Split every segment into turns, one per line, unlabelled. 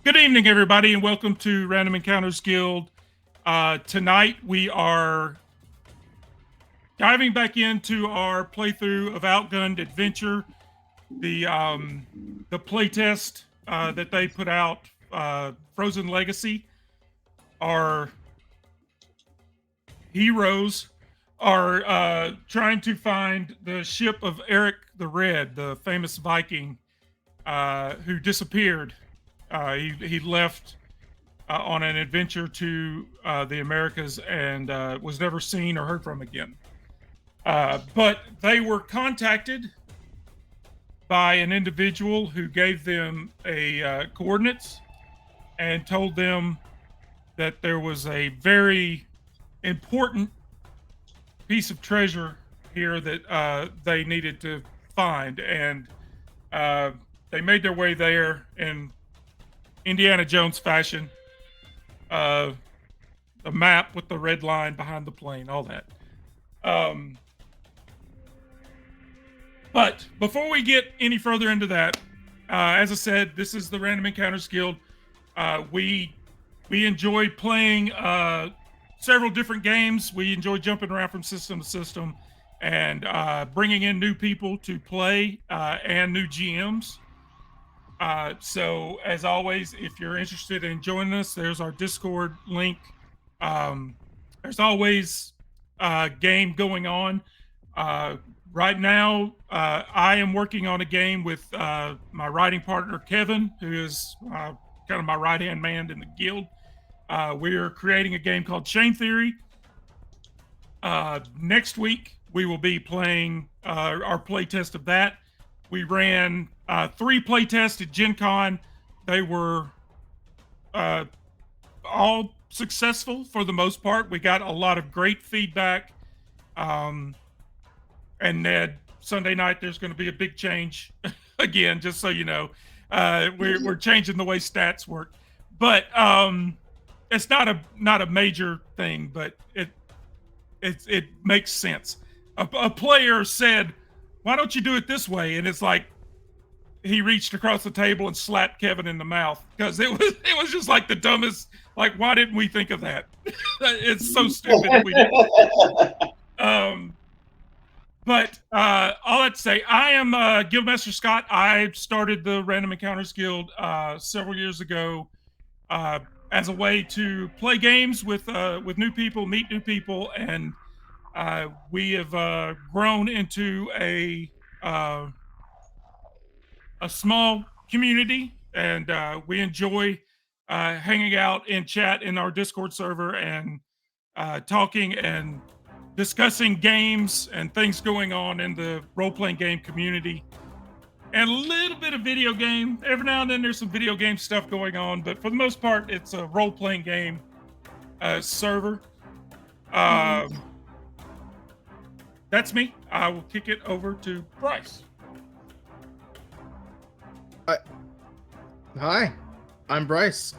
Good evening, everybody, and welcome to Random Encounters Guild. Tonight we are diving back into our playthrough of Outgunned Adventure, the playtest that they put out, Frozen Legacy. Our heroes are trying to find the ship of Eric the Red, the famous Viking who disappeared. He left on an adventure to the Americas and was never seen or heard from again. But they were contacted by an individual who gave them a coordinates and told them that there was a very important piece of treasure here that they needed to find, and they made their way there in Indiana Jones fashion. A map with the red line behind the plane, all that. But before we get any further into that, as I said, this is the Random Encounters Guild. We enjoy playing several different games. We enjoy jumping around from system to system and bringing in new people to play and new GMs. So as always, if you're interested in joining us, there's our Discord link. There's always a game going on. Right now, I am working on a game with my writing partner, Kevin, who is kind of my right-hand man in the guild. We're creating a game called Chain Theory. Next week, we will be playing our playtest of that. We ran 3 playtests at Gen Con. They were all successful for the most part. We got a lot of great feedback. And Ned, Sunday night, there's going to be a big change again, just so you know. We're changing the way stats work. But it's not a major thing, but it makes sense. A player said, "Why don't you do it this way?" And it's like he reached across the table and slapped Kevin in the mouth because it was just like the dumbest. Like, why didn't we think of that? It's so stupid that we didn't. But all that to say, I am Guildmaster Scott. I started the Random Encounters Guild several years ago as a way to play games with new people, meet new people, and we have grown into a small community, and we enjoy hanging out in chat in our Discord server and talking and discussing games and things going on in the role-playing game community, and a little bit of video game. Every now and then there's some video game stuff going on, but for the most part, it's a role-playing game server. That's me. I will kick it over to Bryce.
Hi, I'm Bryce.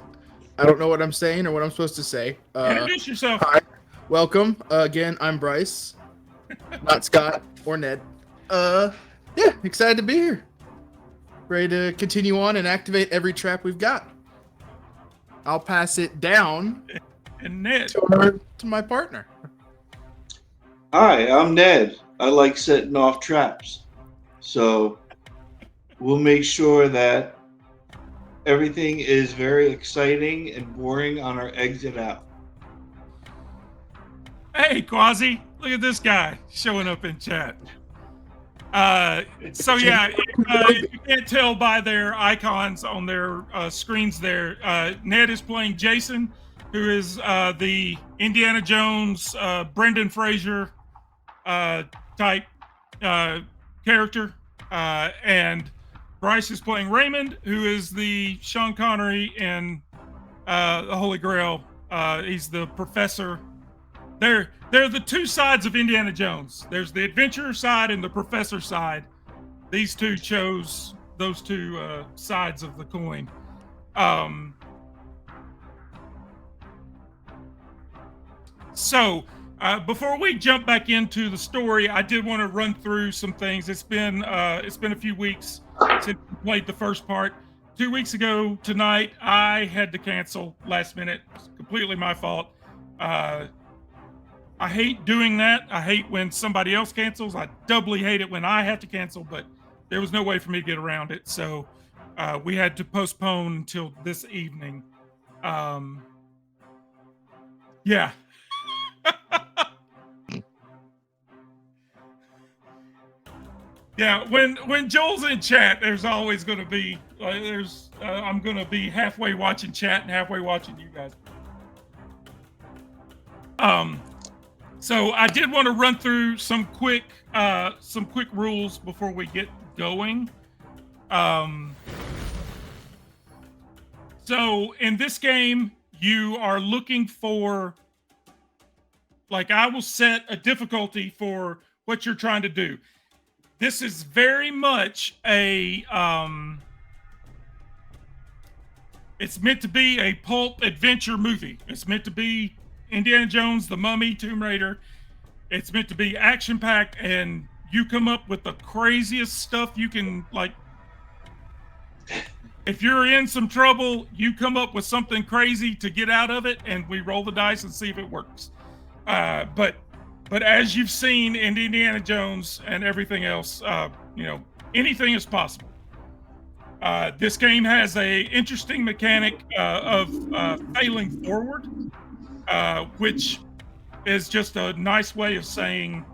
I don't know what I'm saying or what I'm supposed to say.
Introduce yourself.
Hi. Welcome. Again, I'm Bryce, not Scott or Ned. Yeah, excited to be here. Ready to continue on and activate every trap we've got. I'll pass it down
And Ned.
to my partner.
Hi, I'm Ned. I like setting off traps. So we'll make sure that everything is very exciting and boring on our exit out.
Hey, Quasi, look at this guy showing up in chat. So yeah, if you can't tell by their icons on their screens there, Ned is playing Jason, who is the Indiana Jones, Brendan Fraser type character, and Bryce is playing Raymond, who is the Sean Connery in the Holy Grail. He's the professor. They're the two sides of Indiana Jones. There's the adventurer side and the professor side. These two chose those two sides of the coin. So before we jump back into the story, I did want to run through some things. It's been a few weeks since we played the first part. 2 weeks ago tonight, I had to cancel last minute. It's completely my fault. Uh, I hate doing that. I hate when somebody else cancels. I doubly hate it when I have to cancel, but there was no way for me to get around it. So we had to postpone until this evening. Um, yeah. Yeah, when Joel's in chat, there's always going to be I'm going to be halfway watching chat and halfway watching you guys. So I did want to run through some quick rules before we get going. So in this game, you are looking for, like, I will set a difficulty for what you're trying to do. This is very much a it's meant to be a pulp adventure movie. It's meant to be Indiana Jones, The Mummy, Tomb Raider. It's meant to be action packed, and you come up with the craziest stuff you can, like, if you're in some trouble, you come up with something crazy to get out of it, and we roll the dice and see if it works. But as you've seen in Indiana Jones and everything else, anything is possible. This game has a interesting mechanic of failing forward, which is just a nice way of saying,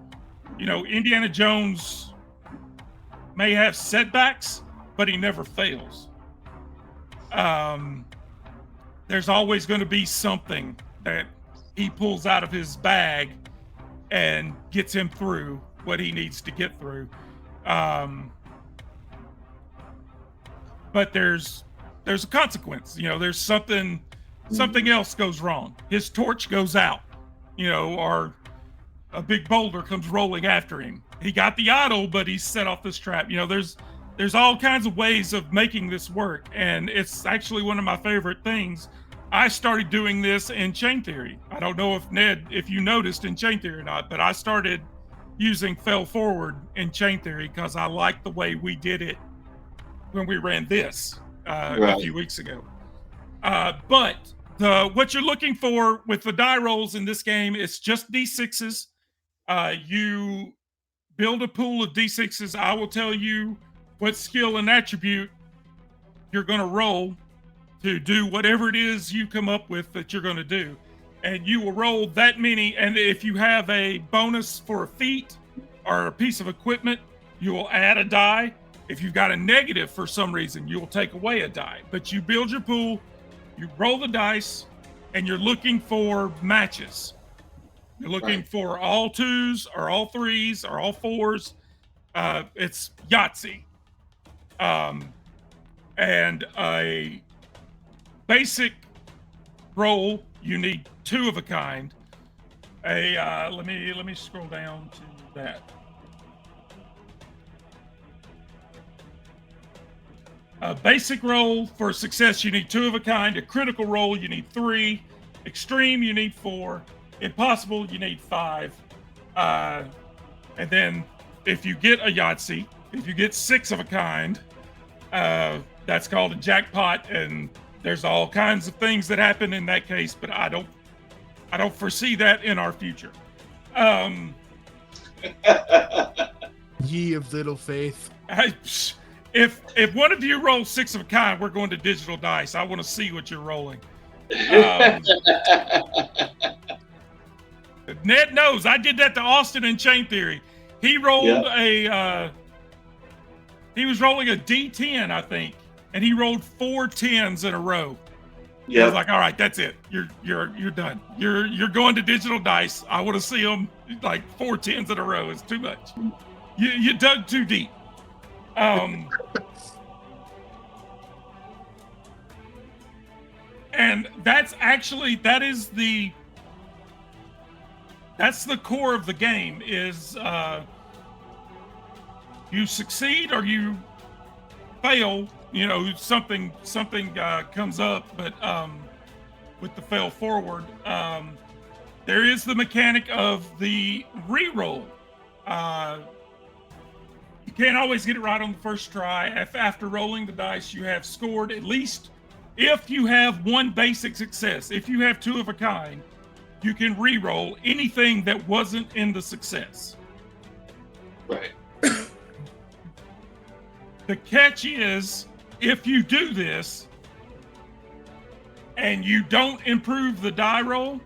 Indiana Jones may have setbacks, but he never fails. There's always going to be something that he pulls out of his bag and gets him through what he needs to get through. But there's a consequence. There's something else goes wrong. His torch goes out, or a big boulder comes rolling after him. He got the idol, but he set off this trap. There's all kinds of ways of making this work, and it's actually one of my favorite things. I started doing this in Chain Theory. I don't know if you noticed in Chain Theory or not, but I started using Fail Forward in Chain Theory because I liked the way we did it when we ran this a few weeks ago. But what you're looking for with the die rolls in this game is just D6s. You build a pool of D6s. I will tell you what skill and attribute you're going to roll to do whatever it is you come up with that you're going to do. And you will roll that many. And if you have a bonus for a feat or a piece of equipment, you will add a die. If you've got a negative for some reason, you will take away a die. But you build your pool, you roll the dice, and you're looking for matches. You're looking for all twos or all threes or all fours. It's Yahtzee. And a basic roll, you need two of a kind. Let me scroll down to that. A basic roll for success, you need two of a kind. A critical roll, you need 3. Extreme, you need 4. Impossible, you need 5. And then if you get a Yahtzee, if you get 6 of a kind, that's called a jackpot, and there's all kinds of things that happen in that case, but I don't foresee that in our future.
Ye of little faith.
If one of you rolls 6 of a kind, we're going to digital dice. I want to see what you're rolling. Ned knows. I did that to Austin in Chain Theory. He rolled he was rolling a D10, I think, and he rolled 4 10s in a row. Yeah, I was like, all right, that's it. You're done. You're going to digital dice. I want to see them like 4 10s in a row. It's too much. You dug too deep. And that's the core of the game is you succeed or you fail, something comes up, but with the fail forward, there is the mechanic of the re-roll. You can't always get it right on the first try. After rolling the dice, you have scored at least, if you have one basic success, if you have two of a kind, you can re-roll anything that wasn't in the success.
Right.
The catch is, if you do this and you don't improve the die roll,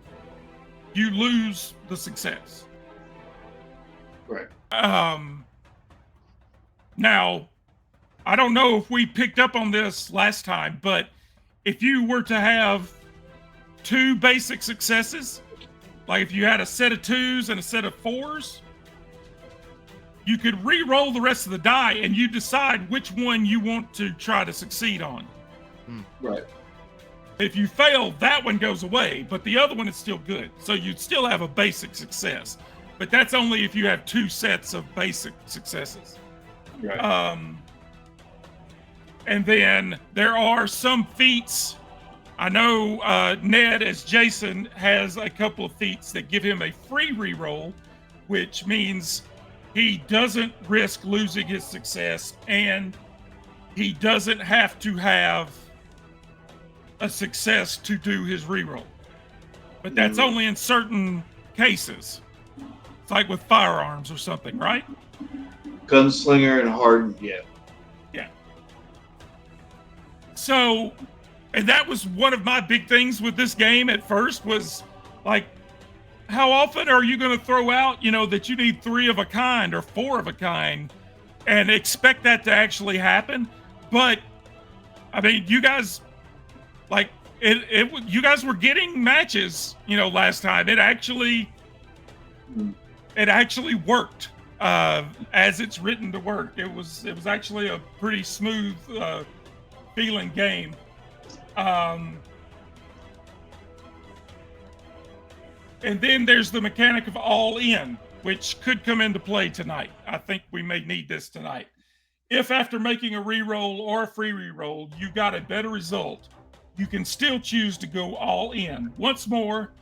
you lose the success.
Right.
Now, I don't know if we picked up on this last time, but if you were to have two basic successes, like if you had a set of 2s and a set of 4s, you could re-roll the rest of the die and you decide which one you want to try to succeed on.
Right.
If you fail, that one goes away, but the other one is still good. So you'd still have a basic success, but that's only if you have two sets of basic successes.
Right.
And then there are some feats. I know Ned, as Jason, has a couple of feats that give him a free reroll, which means he doesn't risk losing his success and he doesn't have to have a success to do his reroll. But that's only in certain cases. It's like with firearms or something, right?
Gunslinger and hardened, yeah.
Yeah. So, and that was one of my big things with this game at first was like, how often are you going to throw out, that you need 3 of a kind or 4 of a kind and expect that to actually happen? But I mean, you guys, like you guys were getting matches, last time. It actually worked as it's written to work. It was actually a pretty smooth feeling game. And then there's the mechanic of all in, which could come into play tonight. I think we may need this tonight. If after making a reroll or a free reroll, you got a better result, you can still choose to go all in. Once more,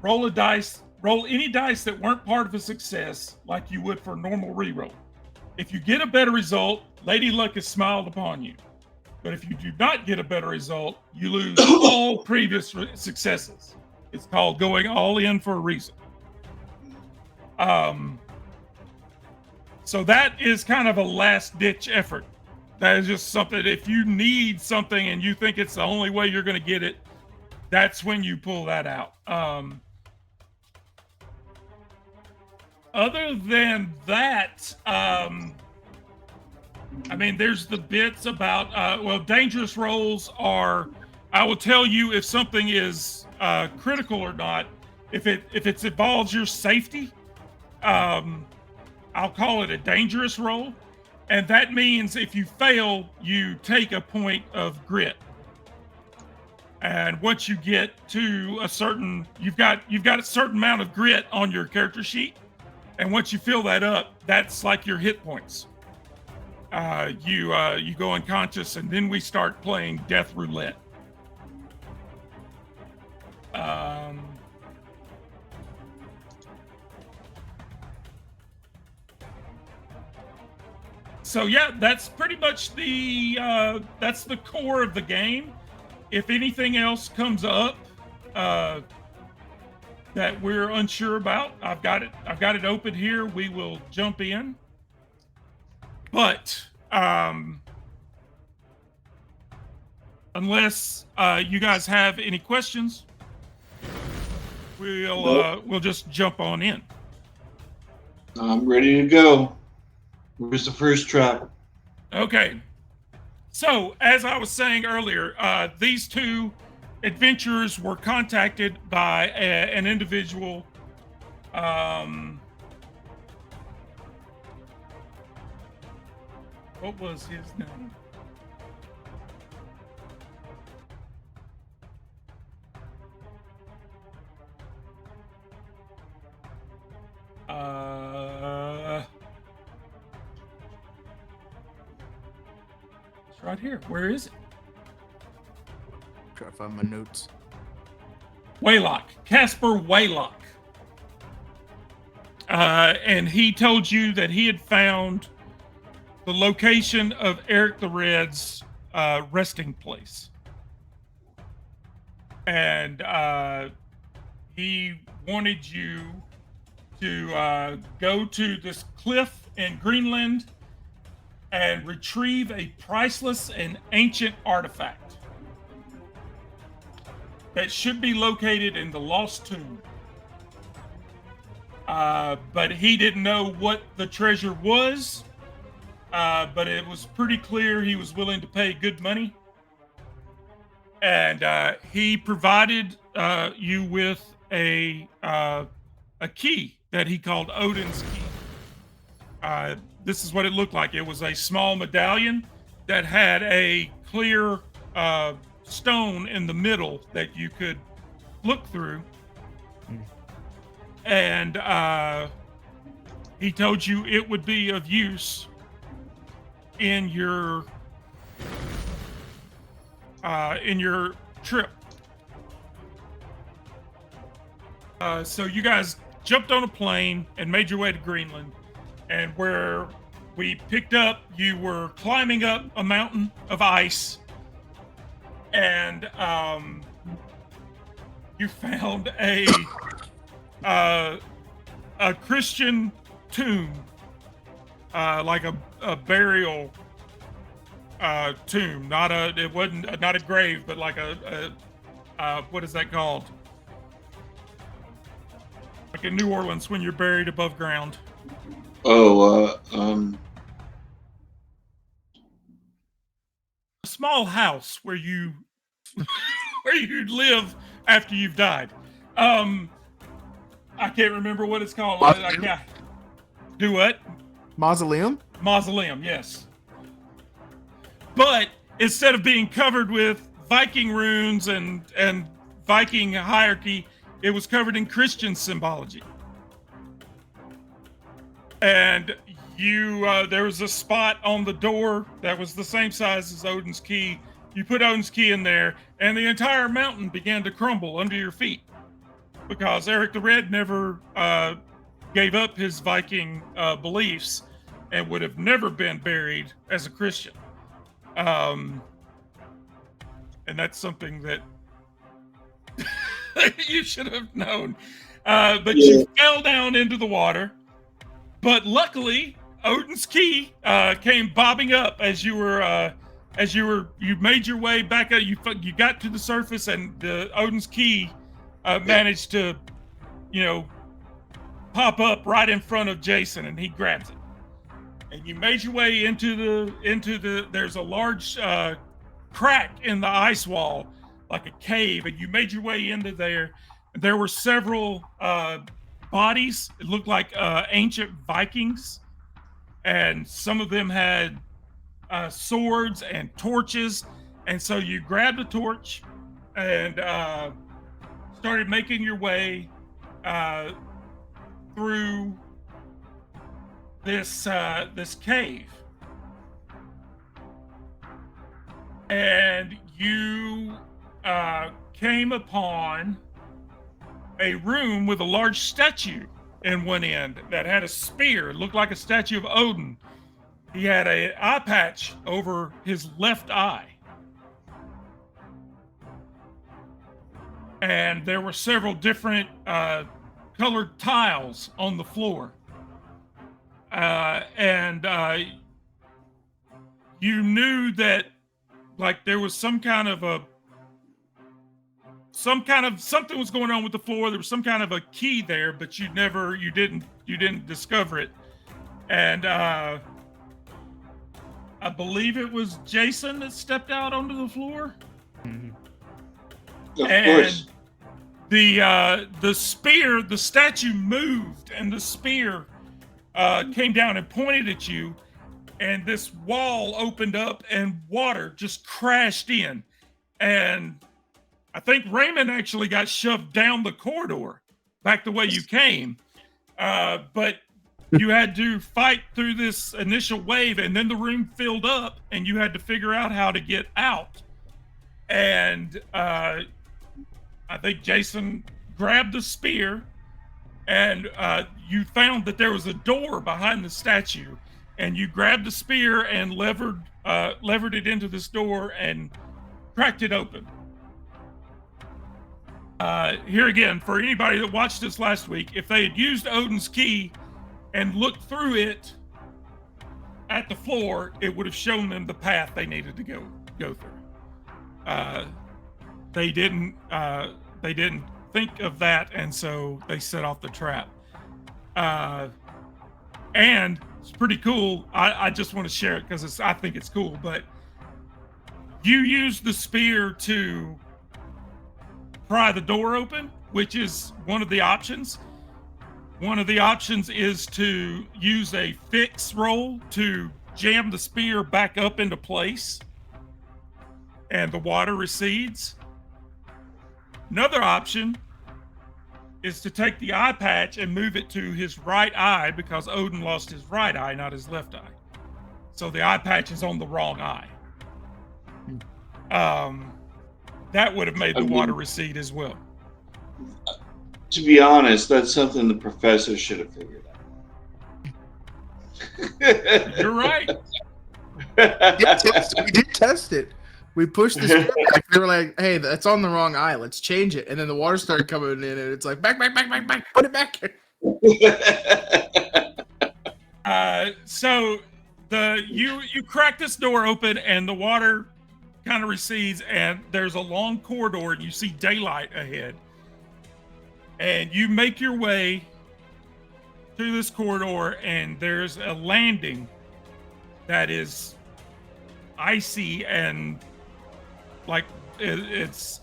roll any dice that weren't part of a success like you would for a normal reroll. If you get a better result, Lady Luck has smiled upon you. But if you do not get a better result, you lose all previous successes. It's called going all in for a reason. So that is kind of a last-ditch effort. That is just something, if you need something and you think it's the only way you're going to get it, that's when you pull that out. Other than that, I mean, there's the bits about, dangerous rolls are, I will tell you if something is critical or not. If it involves your safety, I'll call it a dangerous roll. And that means if you fail, you take a point of grit. And once you get to a certain, you've got a certain amount of grit on your character sheet. And once you fill that up, that's like your hit points. You go unconscious, and then we start playing death roulette. So yeah, that's pretty much that's the core of the game. If anything else comes up that we're unsure about, I've got it open here. We will jump in. But unless you guys have any questions, we'll just jump on in.
I'm ready to go. Where's the first trap?
Okay. So, as I was saying earlier, these two adventurers were contacted by an individual. What was his name? It's right here. Where is it?
Try to find my notes.
Waylock. Casper Waylock. And he told you that he had found the location of Eric the Red's resting place. And he wanted you to go to this cliff in Greenland and retrieve a priceless and ancient artifact that should be located in the Lost Tomb. But he didn't know what the treasure was, but it was pretty clear he was willing to pay good money. And he provided you with a key that he called Odin's key. This is what it looked like. It was a small medallion that had a clear stone in the middle that you could look through. And he told you it would be of use in your trip. So you guys jumped on a plane and made your way to Greenland, and where we picked up, you were climbing up a mountain of ice, and you found a Christian tomb, like a burial tomb, not a grave, but like a what is that called? Like in New Orleans when you're buried above ground.
Oh,
A small house where you where you live after you've died. I can't remember what it's called. I can't. Do what?
Mausoleum?
Mausoleum, yes. But instead of being covered with Viking runes and Viking hierarchy, it was covered in Christian symbology. And you, there was a spot on the door that was the same size as Odin's key. You put Odin's key in there, and the entire mountain began to crumble under your feet, because Eric the Red never gave up his Viking beliefs and would have never been buried as a Christian. And that's something that you should have known. But you fell down into the water. But luckily, Odin's key came bobbing up as you made your way back up. You got to the surface, and the Odin's key managed to, pop up right in front of Jason, and he grabs it. And you made your way into the. There's a large crack in the ice wall, like a cave, and you made your way into there. There were several bodies. It looked like ancient Vikings, and some of them had swords and torches. And so you grabbed a torch and started making your way through this cave, and you came upon a room with a large statue in one end that had a spear. It looked like a statue of Odin. He had an eye patch over his left eye. And there were several different colored tiles on the floor. And you knew that, like, there was something was going on with the floor. There was some kind of a key there, but you didn't discover it. And I believe it was Jason that stepped out onto the floor.
Mm-hmm. Of course.
The spear, the statue moved, and the spear came down and pointed at you, and this wall opened up and water just crashed in. And I think Raymond actually got shoved down the corridor back the way you came. But you had to fight through this initial wave, and then the room filled up, and you had to figure out how to get out. And I think Jason grabbed the spear, and you found that there was a door behind the statue, and you grabbed the spear and levered it into this door and cracked it open. Here again, for anybody that watched this last week, if they had used Odin's key and looked through it at the floor, it would have shown them the path they needed to go through. They didn't think of that, and so they set off the trap. And it's pretty cool. I just want to share it because I think it's cool. But you use the spear to pry the door open, which is one of the options. One of the options is to use a fix roll to jam the spear back up into place, and the water recedes. Another option is to take the eye patch and move it to his right eye, because Odin lost his right eye, not his left eye. So the eye patch is on the wrong eye. That would have made the water recede as well.
To be honest, that's something the professor should have figured out.
You're right.
We did test it. We pushed the spear back. They were like, "Hey, that's on the wrong eye. Let's change it." And then the water started coming in, and it's like, "Back! Put it back!"
So you crack this door open, and the water kind of recedes, and there's a long corridor, and you see daylight ahead. And you make your way through this corridor, and there's a landing that is icy and like it's,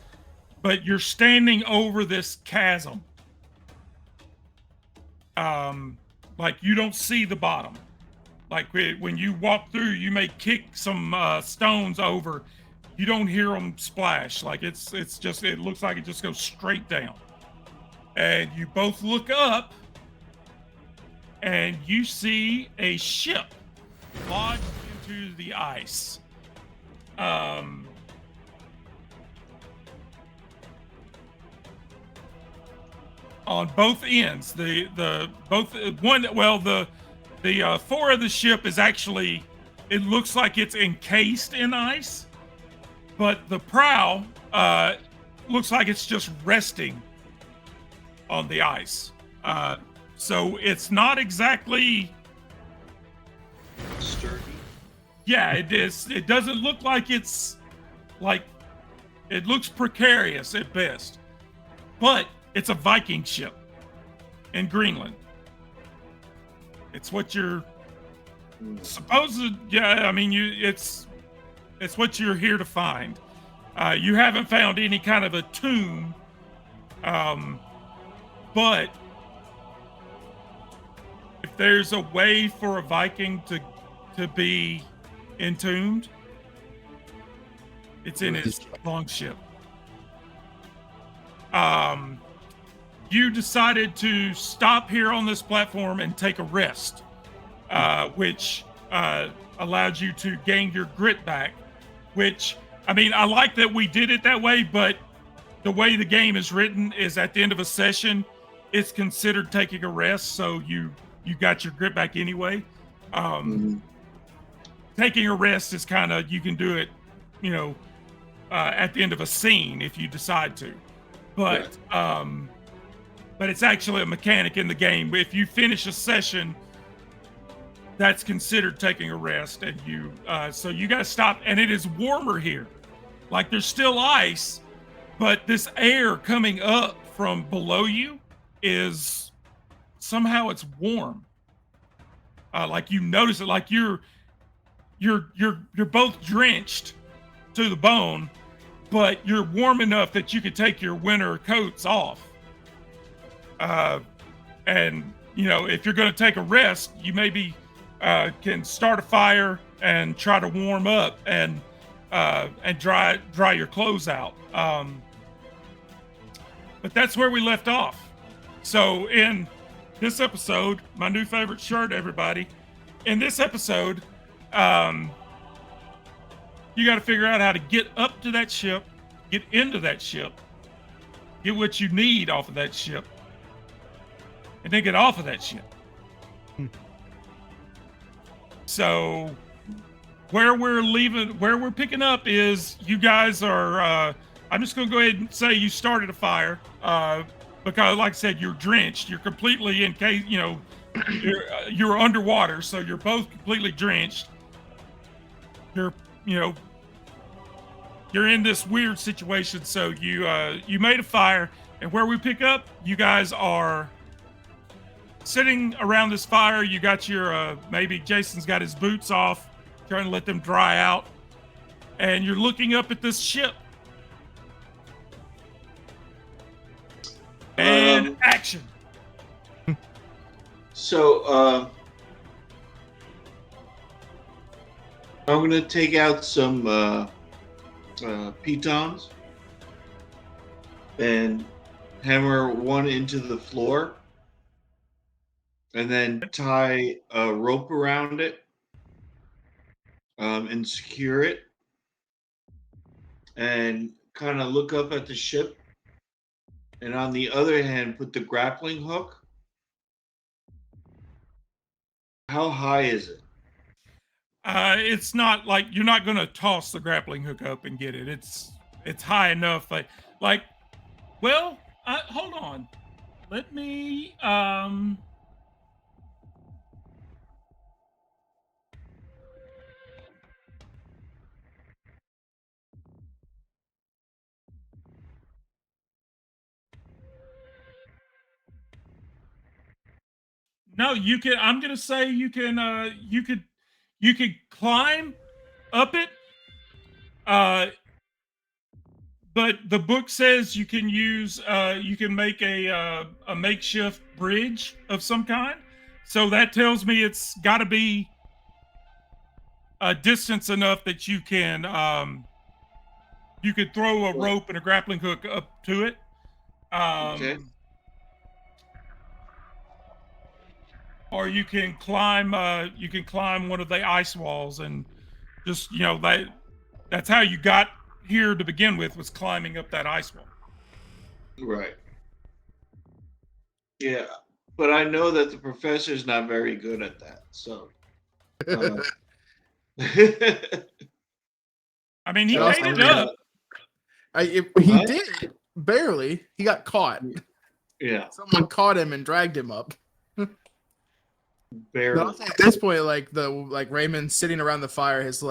but you're standing over this chasm. Like you don't see the bottom. Like when you walk through, you may kick some stones over. You don't hear them splash. Like it looks like it just goes straight down. And you both look up, and you see a ship lodged into the ice. On both ends, the fore of the ship is actually, it looks like it's encased in ice, but the prow looks like it's just resting on the ice. So it's not exactly
sturdy.
Yeah, it is. It doesn't look like it's like, it looks precarious at best, but it's a Viking ship in Greenland. It's what you're supposed to. Yeah, I mean, it's what you're here to find. You haven't found any kind of a tomb, but if there's a way for a Viking to be entombed, it's in his longship. You decided to stop here on this platform and take a rest, which allowed you to gain your grit back, which, I mean, I like that we did it that way, but the way the game is written is at the end of a session, it's considered taking a rest, so you got your grit back anyway. Taking a rest is kind of, you can do it, at the end of a scene if you decide to. But but it's actually a mechanic in the game. If you finish a session, that's considered taking a rest, and so you got to stop. And it is warmer here, like there's still ice, but this air coming up from below you is somehow it's warm. Like you notice it, like you're both drenched to the bone, but you're warm enough that you could take your winter coats off. And if you're going to take a rest, you maybe can start a fire and try to warm up and dry your clothes out. But that's where we left off. So in this episode, my new favorite shirt, everybody. In this episode, you got to figure out how to get up to that ship, get into that ship, get what you need off of that ship, and then get off of that ship. So where we're picking up is you guys are. I'm just going to go ahead and say you started a fire because, like I said, you're drenched. You're completely in case you're underwater, so you're both completely drenched. You're you know you're in this weird situation. So you made a fire, and where we pick up, you guys are sitting around this fire. You got your maybe Jason's got his boots off, trying to let them dry out, and you're looking up at this ship. And action.
So I'm gonna take out some pitons and hammer one into the floor, and then tie a rope around it and secure it, and kind of look up at the ship. And on the other hand, put the grappling hook. How high is it?
It's not like you're not gonna toss the grappling hook up and get it. It's high enough. Well, hold on. Let me No, you can. I'm gonna say you can. You could climb up it. Uh, but the book says you can use. You can make a makeshift bridge of some kind. So that tells me it's got to be a distance enough that you can. You could throw a rope and a grappling hook up to it.
Okay.
Or you can climb one of the ice walls and just that's how you got here to begin with, was climbing up that ice wall.
Right. Yeah, but I know that the professor's not very good at that. So
I mean, he
And
made
also,
it up.
He
What?
did barely. He got caught.
Yeah,
Someone caught him and dragged him up.
barely.
But also at this point, like Raymond sitting around the fire is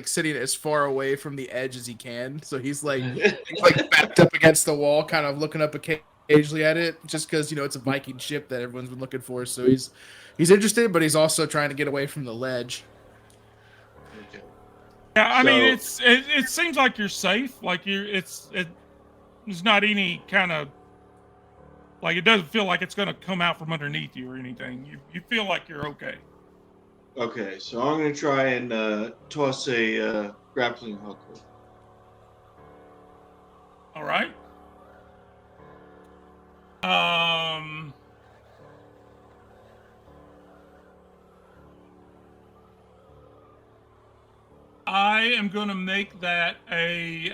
sitting as far away from the edge as he can. So he's like backed up against the wall, kind of looking up occasionally at it, just because it's a Viking ship that everyone's been looking for. So he's interested, but he's also trying to get away from the ledge.
Okay.
Yeah, I mean,
So-
it seems like you're safe. Like there's not any kind of like, it doesn't feel like it's going to come out from underneath you or anything. You feel like you're okay.
Okay, so I'm gonna try and toss a grappling hook.
All right. I am going to make that it's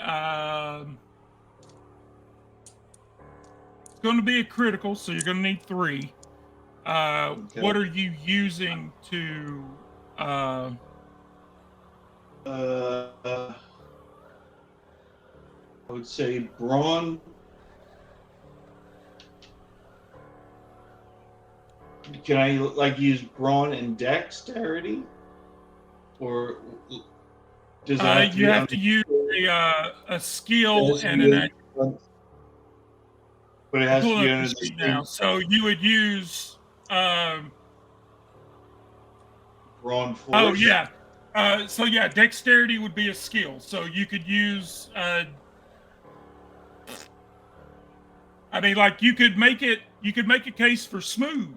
going to be a critical, so you're going to need 3.
Okay.
What are you using to
I would say brawn. Can I use brawn and dexterity, or does it have to
you
be
have to use a skill and an action.
But it has to
Pull
be
up
under
the
the
sheet
same
now. So you would use
brawn force.
oh yeah. So yeah, dexterity would be a skill. So you could use I mean, like you could make a case for smooth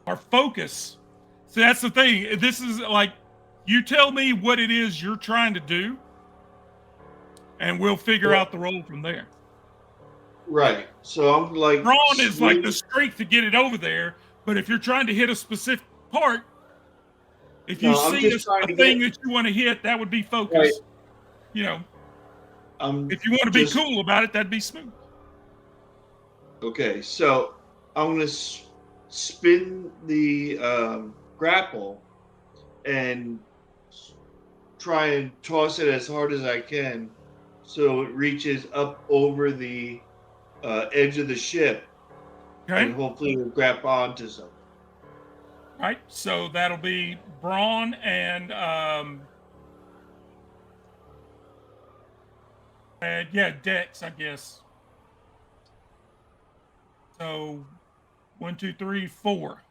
or focus. So that's the thing. This is like, you tell me what it is you're trying to do, and we'll figure out the role from there.
Right. So I'm like
Brawn is like the strength to get it over there, but if you're trying to hit a specific part, if you see a thing that you want to hit, that would be focus.
Right.
If you want to be cool about it, that'd be smooth.
Okay, so I'm gonna spin the grapple and try and toss it as hard as I can so it reaches up over the edge of the ship and
Okay.
hopefully it'll grab onto something.
Right. So that'll be brawn and yeah, dex, I guess. So 1, 2, 3, 4.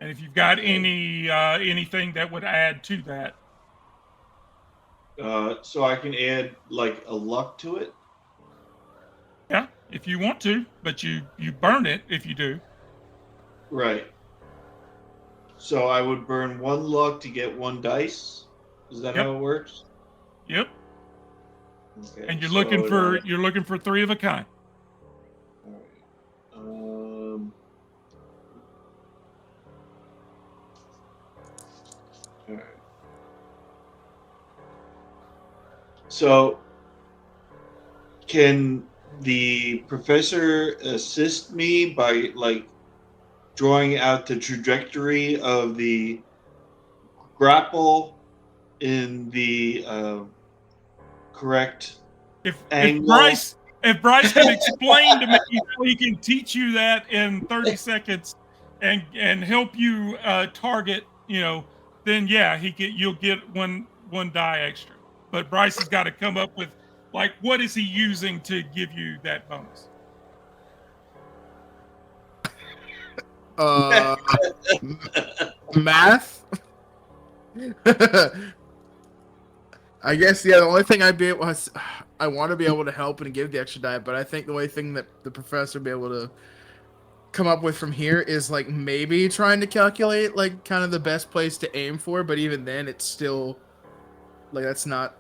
And if you've got
Okay.
anything that would add to that,
So I can add like a luck to it.
yeah, if you want to, but you burn it if you do.
Right. So I would burn 1 luck to get 1 dice. Is that
Yep.
how it works?
Yep.
Okay.
And
So
you're looking for 3 of a kind.
all right. All right. So can the professor assist me by like drawing out the trajectory of the grapple in the correct
If
angle?
If Bryce can explain to me how he can teach you that in 30 seconds and help you target, then yeah, you'll get one die extra. But Bryce has got to come up with like what is he using to give you that bonus?
Uh, math. I guess yeah. The only thing I'd be able was I want to be able to help and give the extra die, but I think the only thing that the professor would be able to come up with from here is like maybe trying to calculate like kind of the best place to aim for, but even then it's still like that's not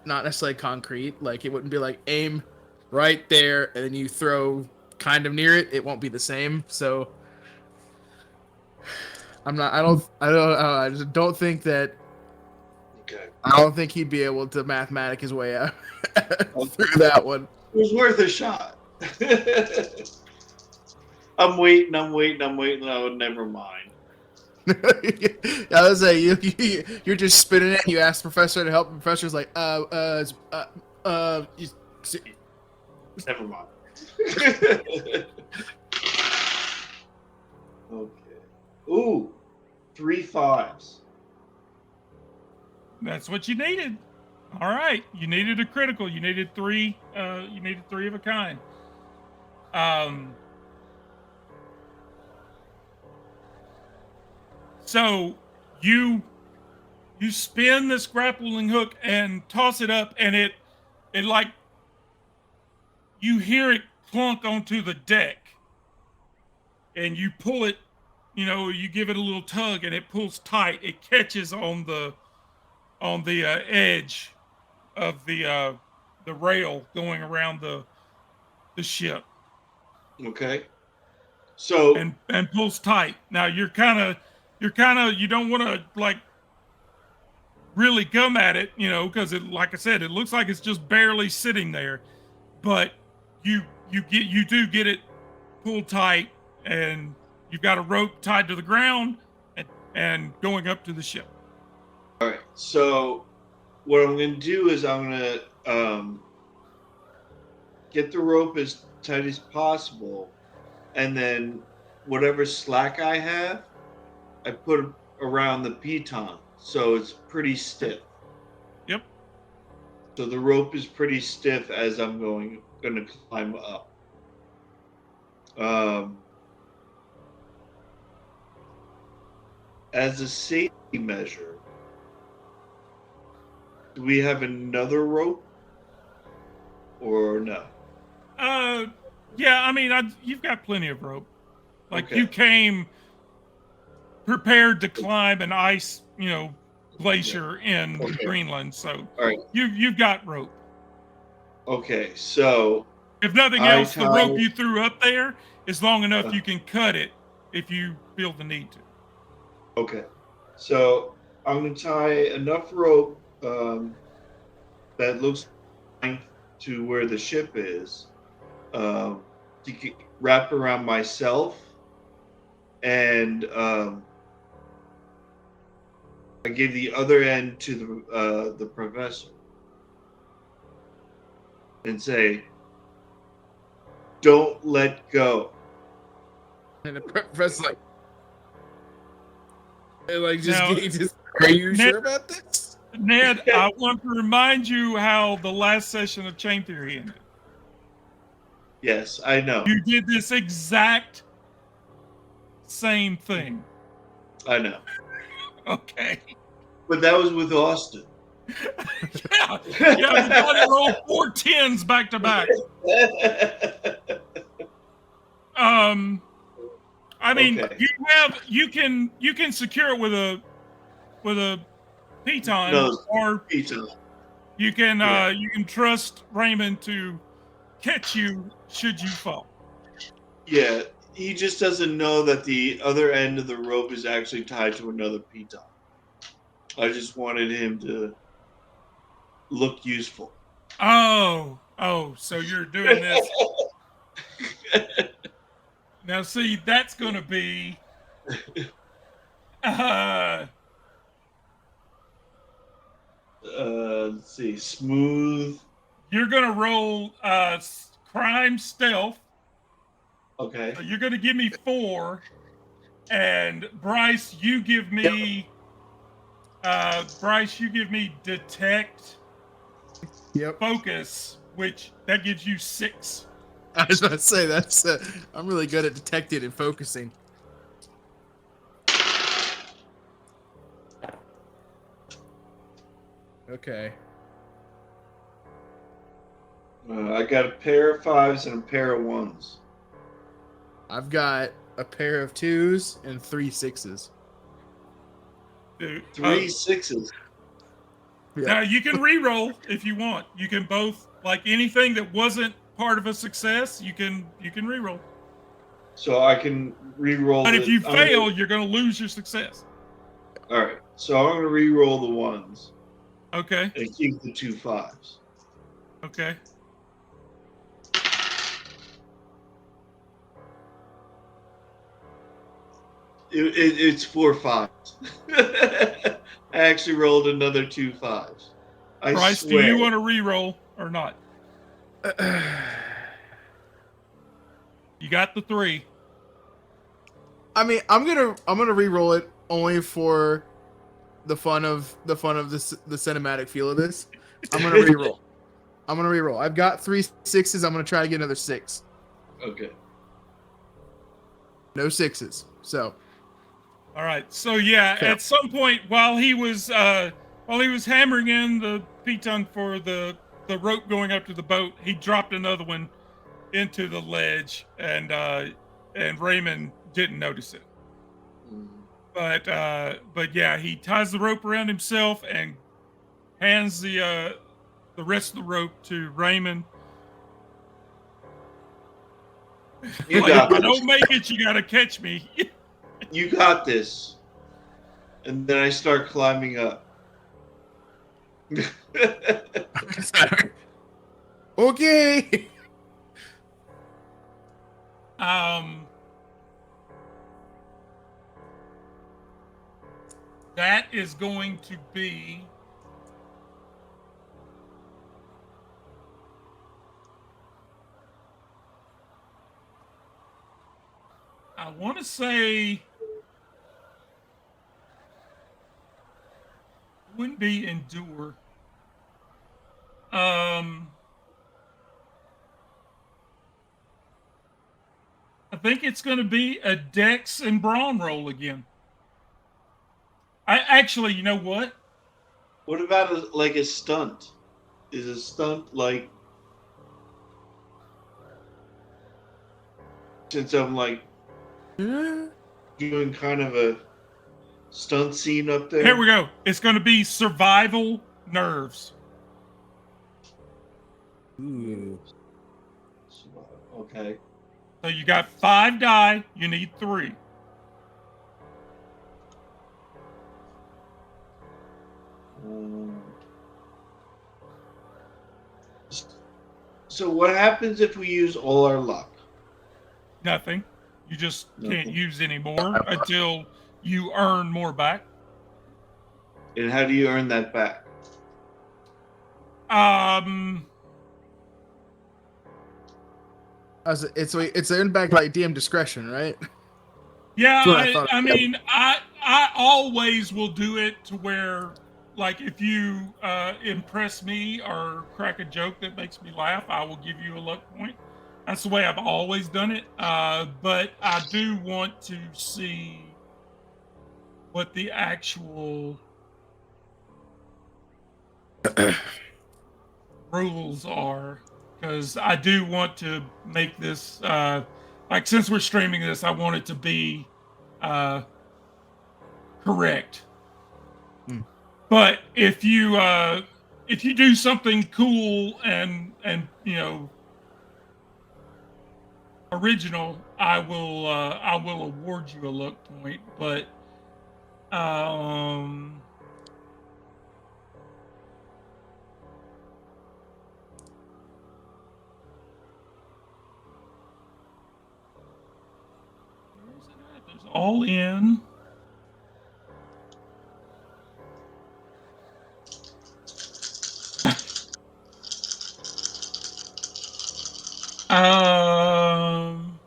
necessarily concrete. Like it wouldn't be like aim right there and then you throw kind of near it. It won't be the same. So I'm not. I just don't think that.
Okay.
I don't think he'd be able to mathematic his way out through that one.
It was worth a shot. I'm waiting. Oh, never mind.
I was like, you're just spinning it. And you ask the professor to help. The professor's like, you,
Never mind. Okay. Ooh, 3 5s.
That's what you needed. All right, you needed a critical. You needed 3. You needed 3 of a kind. So you spin this grappling hook and toss it up, and it like you hear it clunk onto the deck, and you pull it. You give it a little tug, and it pulls tight. It catches on the edge of the rail going around the ship,
Okay. So
and pulls tight. Now you don't want to like really come at it, because it, like I said, it looks like it's just barely sitting there, but you do get it pulled tight, and you've got a rope tied to the ground and going up to the ship.
all right. So what I'm going to do is I'm going to get the rope as tight as possible, and then whatever slack I have, I put around the piton, so it's pretty stiff.
Yep.
So the rope is pretty stiff as I'm going to climb up. As a safety measure, do we have another rope or no?
Yeah. I mean, you've got plenty of rope. Like
Okay.
you came prepared to climb an ice, glacier in
Okay.
Greenland, so
All right.
you've got rope.
Okay. So
If nothing
I
else, the rope
tie.
you threw up there is long enough you can cut it if you feel the need to.
Okay. So I'm going to tie enough rope that looks to where the ship is to wrap around myself and I give the other end to the professor and say, "Don't let go."
And the professor's like
Now,
just, are you
Ned,
sure about this?
Ned, I want to remind you how the last session of Chain Theory ended.
Yes, I know.
You did this exact same thing.
I know.
Okay.
But that was with Austin.
Yeah, the buddy rolled 4 10s back to back. I mean,
Okay.
you can secure it with a piton,
No,
or
pizza.
you can
Yeah.
you can trust Raymond to catch you should you fall.
Yeah, he just doesn't know that the other end of the rope is actually tied to another piton. I just wanted him to look useful.
Oh, so you're doing this now. See, that's going to be uh,
Let's see, smooth.
you're going to roll crime stealth.
Okay.
You're going to give me 4, and Bryce, you give me detect
Yep.
focus, which that gives you 6.
I was about to say that's. I'm really good at detecting and focusing. Okay.
I got a pair of 5s and a pair of 1s.
I've got a pair of 2s and 3 6s.
Dude,
3 6s.
Yeah.
now you can re-roll if you want. You can both, like anything that wasn't part of a success, you can re-roll.
So I can re-roll.
But if you fail, you're going to lose your success.
All right. So I'm going to re-roll the 1s
Okay.
and keep the 2 5s.
Okay.
It's 4 5s. I actually rolled another 2 5s. I
Bryce,
swear.
do you want to re-roll or not? You got the 3.
I mean, I'm gonna re-roll it only for the fun of the cinematic feel of this. I'm gonna re-roll. I've got 3 6s. I'm gonna try to get another 6.
Okay.
No 6s. So.
All right. So yeah,
Fail.
at some point while he was hammering in the piton for the rope going up to the boat, he dropped another one into the ledge, and Raymond didn't notice it. But yeah, he ties the rope around himself and hands the rest of the rope to Raymond.
You
Like,
got
if I
this.
don't make it, you gotta catch me.
You got this. And then I start climbing up.
Okay.
That is going to be I want to say wouldn't be endure. I think it's going to be a dex and brawn roll again. I actually, you know what?
What about a stunt? Is a stunt like, since I'm like doing kind of a stunt scene up there?
Here we go. It's going to be survival nerves.
Ooh.
Okay.
So you got 5 die. You need 3.
So what happens if we use all our luck?
Nothing. You just can't
Okay.
use anymore until you earn more back.
And how do you earn that back?
Um,
It's earned back by DM discretion, right?
yeah,
That's what I thought.
I mean, I always will do it to where, like, if you impress me or crack a joke that makes me laugh, I will give you a luck point. That's the way I've always done it. But I do want to see what the actual rules are, because I do want to make this like, since we're streaming this, I want it to be uh correct.
Hmm.
But if you do something cool and original, I will award you a luck point. But um where is it at? There's all in. Um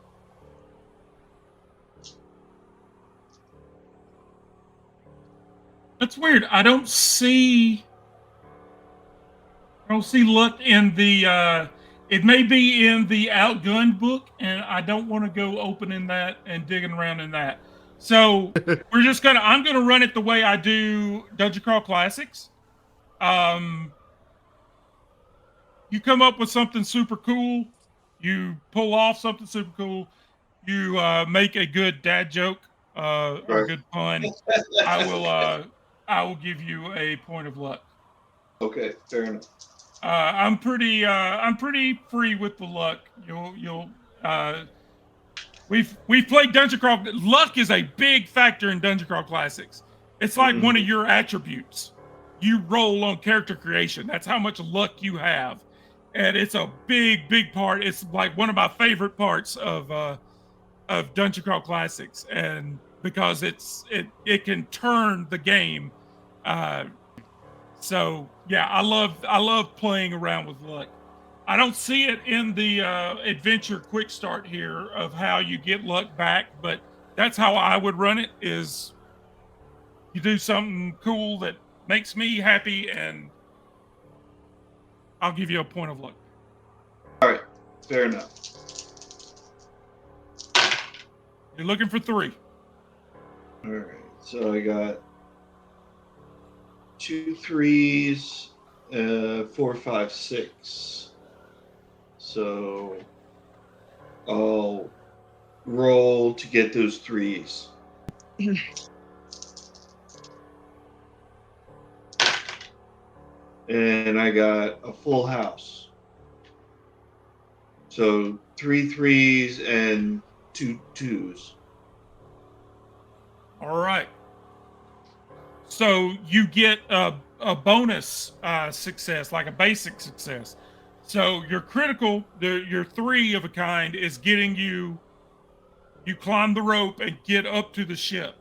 that's weird. I don't see luck in the it may be in the Outgunned book, and I don't want to go opening that and digging around in that. So I'm gonna run it the way I do Dungeon Crawl Classics. Um you come up with something super cool, you pull off something super cool, you make a good dad joke, or a
Right.
good pun, I will give you a point of luck.
Okay, fair enough.
I'm pretty free with the luck. You'll uh, we've played Dungeon Crawl. Luck is a big factor in Dungeon Crawl Classics. It's like one of
Mhm.
your attributes. You roll on character creation. That's how much luck you have, and it's a big part. It's like one of my favorite parts of Dungeon Crawl Classics, and because it can turn the game. Uh, so yeah, I love playing around with luck. I don't see it in the adventure quick start here of how you get luck back, but that's how I would run it. Is you do something cool that makes me happy, and I'll give you a point of luck.
All right, fair enough.
You're looking for 3.
All right, so I got 2 threes, 4, 5, 6. So I'll roll to get those threes. And I got a full house. So 3 threes and 2 twos.
All right. So you get a bonus success, like a basic success. So your critical, your 3 of a kind is getting you climb the rope and get up to the ship.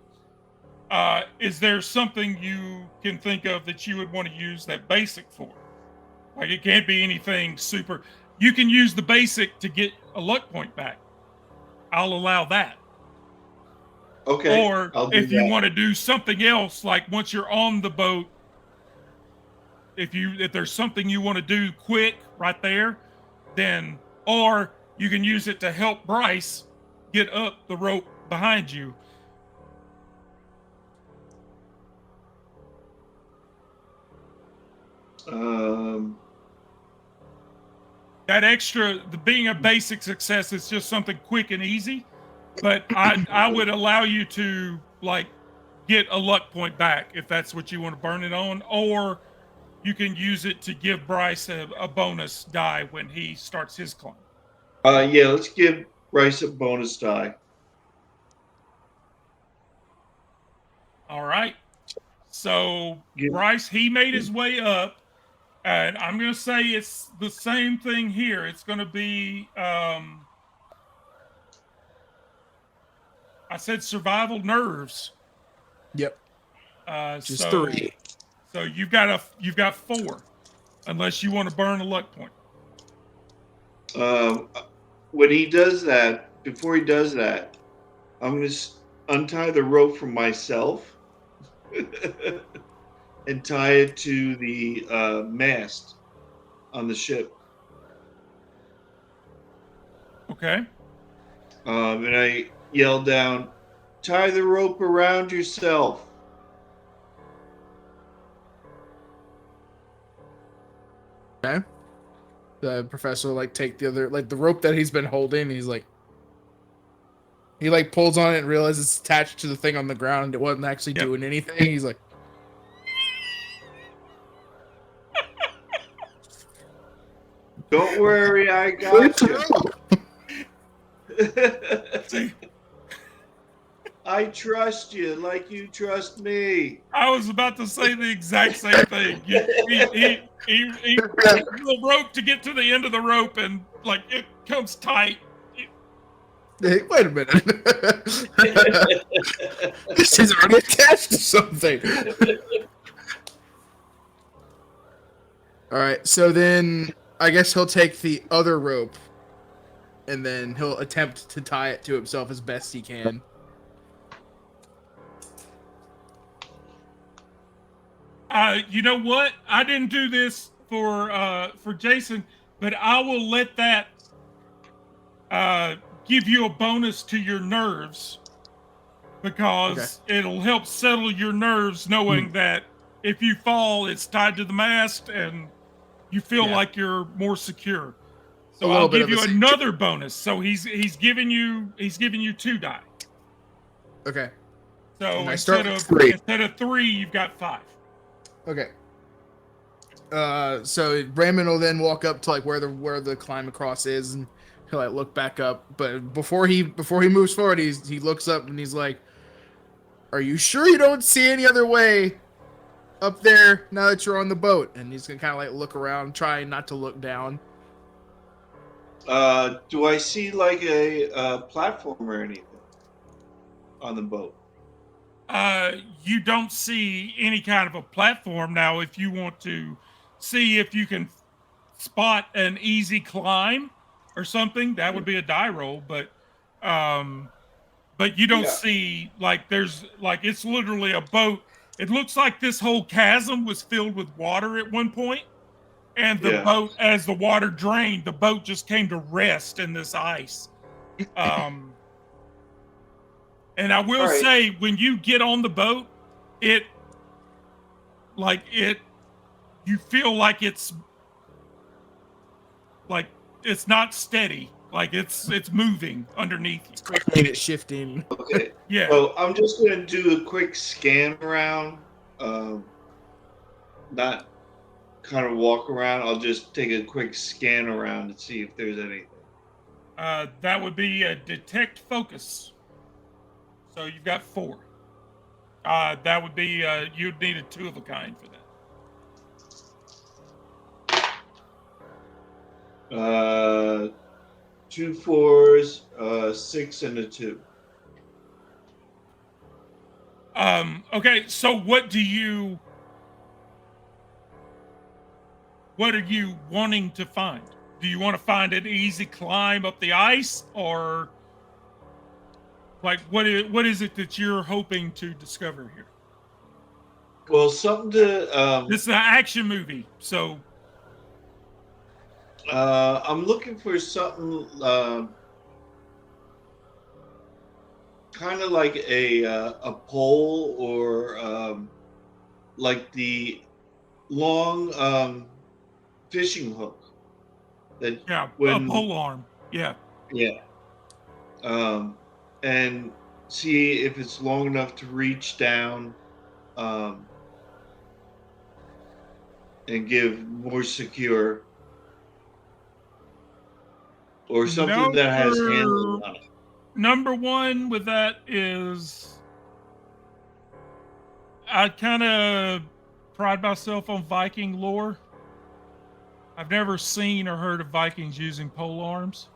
Is there something you can think of that you would want to use that basic for? Like, it can't be anything super. You can use the basic to get a luck point back. I'll allow that.
Okay,
Or
I'll do
if you
that.
want to do something else, like once you're on the boat, if there's something you want to do quick right there, then, or you can use it to help Bryce get up the rope behind you.
Um,
That extra, the being a basic success is just something quick and easy, but I would allow you to, like, get a luck point back if that's what you want to burn it on, or you can use it to give Bryce a bonus die when he starts his climb.
yeah, let's give Bryce a bonus die.
All right. So
Give,
Bryce, he made his way up, and I'm gonna say it's the same thing here. It's gonna be I said survival nerves.
Yep. Just
So
3.
so you've got 4, unless you want to burn a luck point.
Um, when he does that, before he does that, I'm going to untie the rope from myself and tie it to the mast on the ship.
Okay.
And I yell down, tie the rope around yourself.
Okay. The professor like take the other like the rope that he's been holding. He's like, he like pulls on it and realizes it's attached to the thing on the ground. It wasn't actually
Yep.
doing anything. He's like,
Don't worry, I got you.
See,
I trust you like you trust me.
I was about to say the exact same thing. He the rope to get to the end of the rope, and like it comes tight.
hey, wait a minute. This is already attached to something. All right, so then I guess he'll take the other rope and then he'll attempt to tie it to himself as best he can.
You know what? I didn't do this for Jason, but I will let that give you a bonus to your nerves, because it'll help settle your nerves knowing that if you fall, it's tied to the mast and you feel like you're more secure. So I'll give you another bonus. So he's giving you 2 die.
Okay.
So
instead of 3,
you've got 5.
Okay. So Raymond will then walk up to like where the climb across is, and he'll like look back up. But before he moves forward, he looks up and he's like, "Are you sure you don't see any other way up there now that you're on the boat?" And he's gonna kind of like look around, trying not to look down.
Do I see like a platform or anything on the boat?
You don't see any kind of a platform. Now, if you want to see if you can spot an easy climb or something, that would be a die roll. But you don't see like there's like it's literally a boat. It looks like this whole chasm was filled with water at one point, and the boat, as the water drained, the boat just came to rest in this ice. And I will say, when you get on the boat, you feel like it's not steady. Like it's moving underneath you.
Quickly it's shifting.
Okay.
Yeah.
So I'm just going to do a quick scan around. Not kind of walk around. I'll just take a quick scan around and see if there's anything.
That would be a detect focus. So you've got 4. That would be you'd need a 2 of a kind for that.
2 4s, 6 and a 2.
Okay, so what are you wanting to find? Do you want to find an easy climb up the ice, or like what is it that you're hoping to discover here?
Well, something to
this is an action movie, so
I'm looking for something kind of like a pole, or like the long fishing hook that
a pole arm. Yeah.
And see if it's long enough to reach down and give more secure, or something that has handles on it.
Number 1 with that is I kind of pride myself on Viking lore. I've never seen or heard of Vikings using pole arms.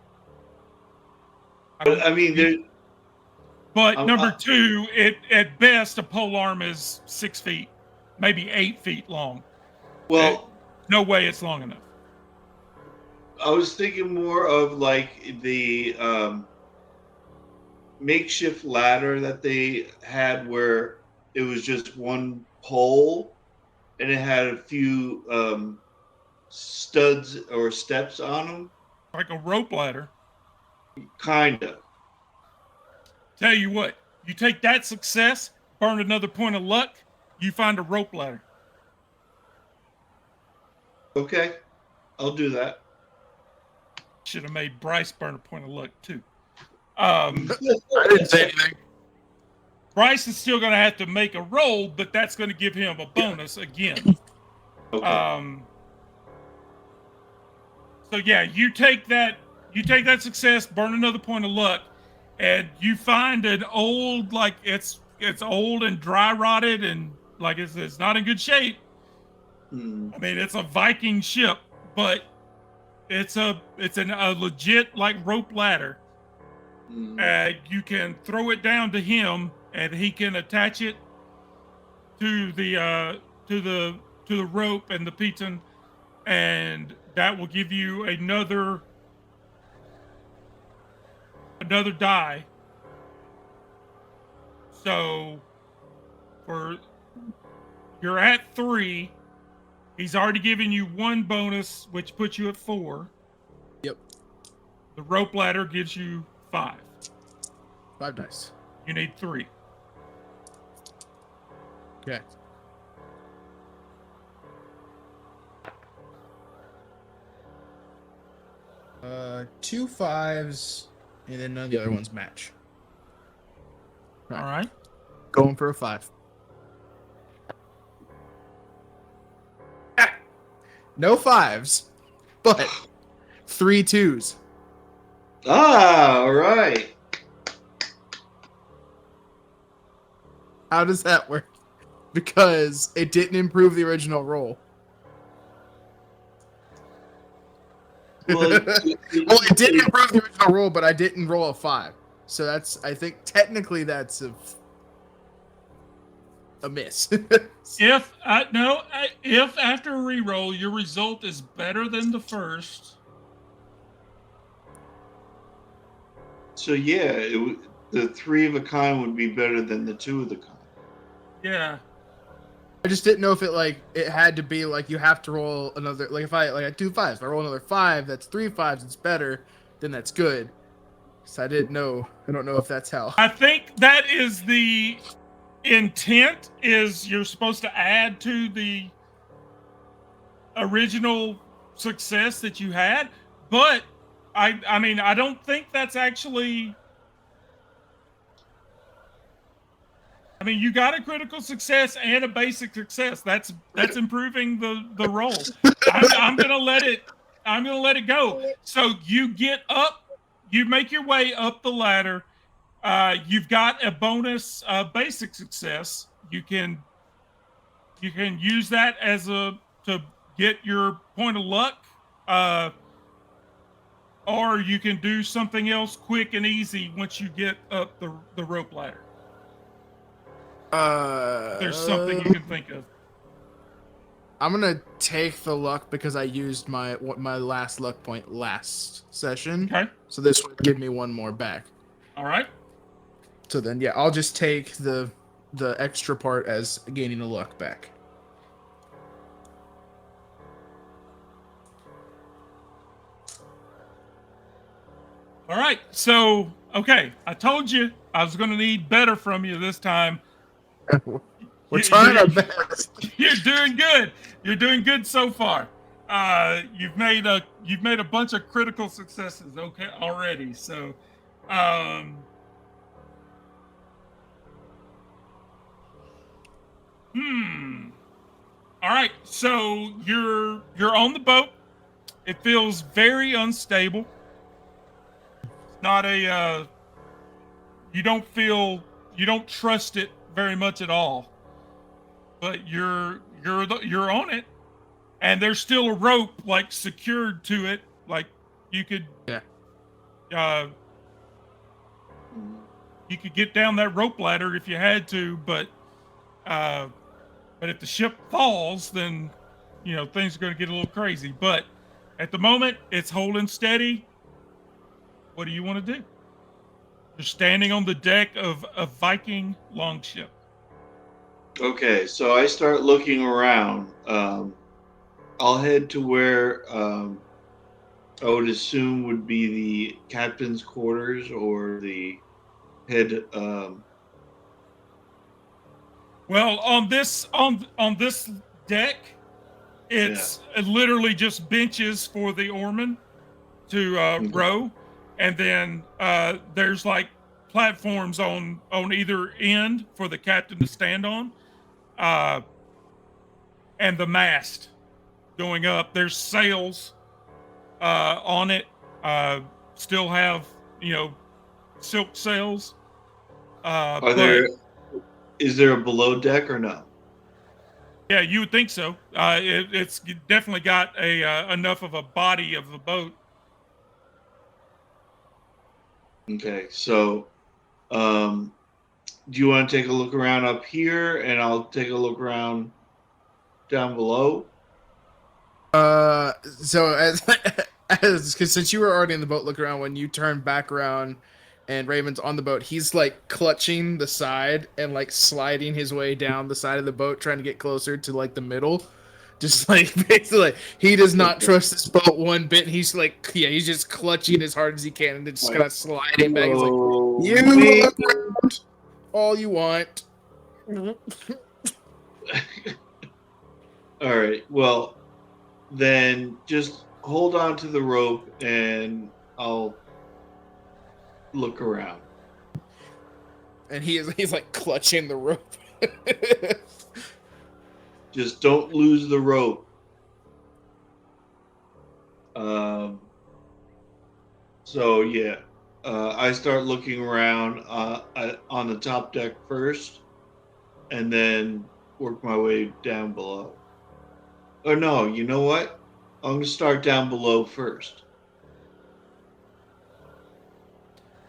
But
But number
I-
2, at best a pole arm is 6 feet, maybe 8 feet long.
well,
No way it's long enough.
I was thinking more of like the makeshift ladder that they had where it was just one pole and it had a few studs or steps on them.
Like a rope ladder.
Kind of.
Tell you what, you take that success, burn another point of luck, you find a rope ladder.
Okay. I'll do that.
Should have made Bryce burn a point of luck too.
I didn't say anything.
Bryce is still going to have to make a roll, but that's going to give him a bonus again.
Okay.
So yeah, you take that success, burn another point of luck, and you find an old, like it's old and dry rotted and like it's not in good shape.
Hmm.
I mean, it's a Viking ship, but it's a legit like rope ladder.
Hmm.
You can throw it down to him, and he can attach it to the rope and the piton, and that will give you another die. So you're at 3. He's already given you 1 bonus, which puts you at 4.
Yep.
The rope ladder gives you 5.
5 dice.
You need 3.
Okay. Two 5s, and then none of the other ones match.
All right.
Going for a 5. Ah! No 5s, but 3 2s.
All right.
How does that work? Because it didn't improve the original roll.
Well,
Well, it did improve the original roll, but I didn't roll a 5. So that's, I think, technically that's a miss.
If after a reroll your result is better than the first,
So yeah, the 3 of a kind would be better than the 2 of the kind.
yeah,
I just didn't know if it had to be like you have to roll another, like if I do 5s, if I roll another 5, that's 3 5s, it's better, then that's good. So I don't know if that's how.
I think that is the intent. Is you're supposed to add to the original success that you had, but I mean I don't think that's actually. I mean, you got a critical success and a basic success. That's improving the roll. I'm gonna let it go. So you get up, you make your way up the ladder. You've got a bonus basic success. You can use that to get your point of luck, or you can do something else quick and easy once you get up the rope ladder. There's something you can think of.
I'm gonna take the luck because I used my last luck point last session.
Okay.
So this would give me 1 more back.
All right.
So then, yeah, I'll just take the extra part as gaining a luck back.
All right. So, okay, I told you I was going to need better from you this time.
We're trying our best.
You're doing good. You're doing good so far. You've made a bunch of critical successes. Okay, already. So, All right. So you're on the boat. It feels very unstable. It's not a. You don't trust it very much at all. But you're on it, and there's still a rope like secured to it, like you could.
Yeah.
you could get down that rope ladder if you had to, but if the ship falls, then things are going to get a little crazy. But at the moment, it's holding steady. What do you want to do? You're standing on the deck of a Viking longship.
Okay, so I start looking around. I'll head to where I would assume would be the captain's quarters or the head.
Well, on this deck, it's literally just benches for the oarmen to row, and then there's like platforms on either end for the captain to stand on, and the mast going up. There's sails on it. Still have silk sails.
Is there a below deck or no?
Yeah, you would think so. It's definitely got a enough of a body of the boat.
Okay, so do you want to take a look around up here, and I'll take a look around down below?
So because since you were already in the boat, look around. When you turn back around, and Raven's on the boat, he's like clutching the side and like sliding his way down the side of the boat, trying to get closer to like the middle. Just like basically, he does not trust this boat one bit. He's like, he's just clutching as hard as he can and just kind of sliding back. He's like, you look around all you want.
All right. Well, then just hold on to the rope, and I'll look around.
And he's like clutching the rope.
Just don't lose the rope. So yeah, I start looking around on the top deck first, and then work my way down below. Or no, you know what? I'm gonna start down below first.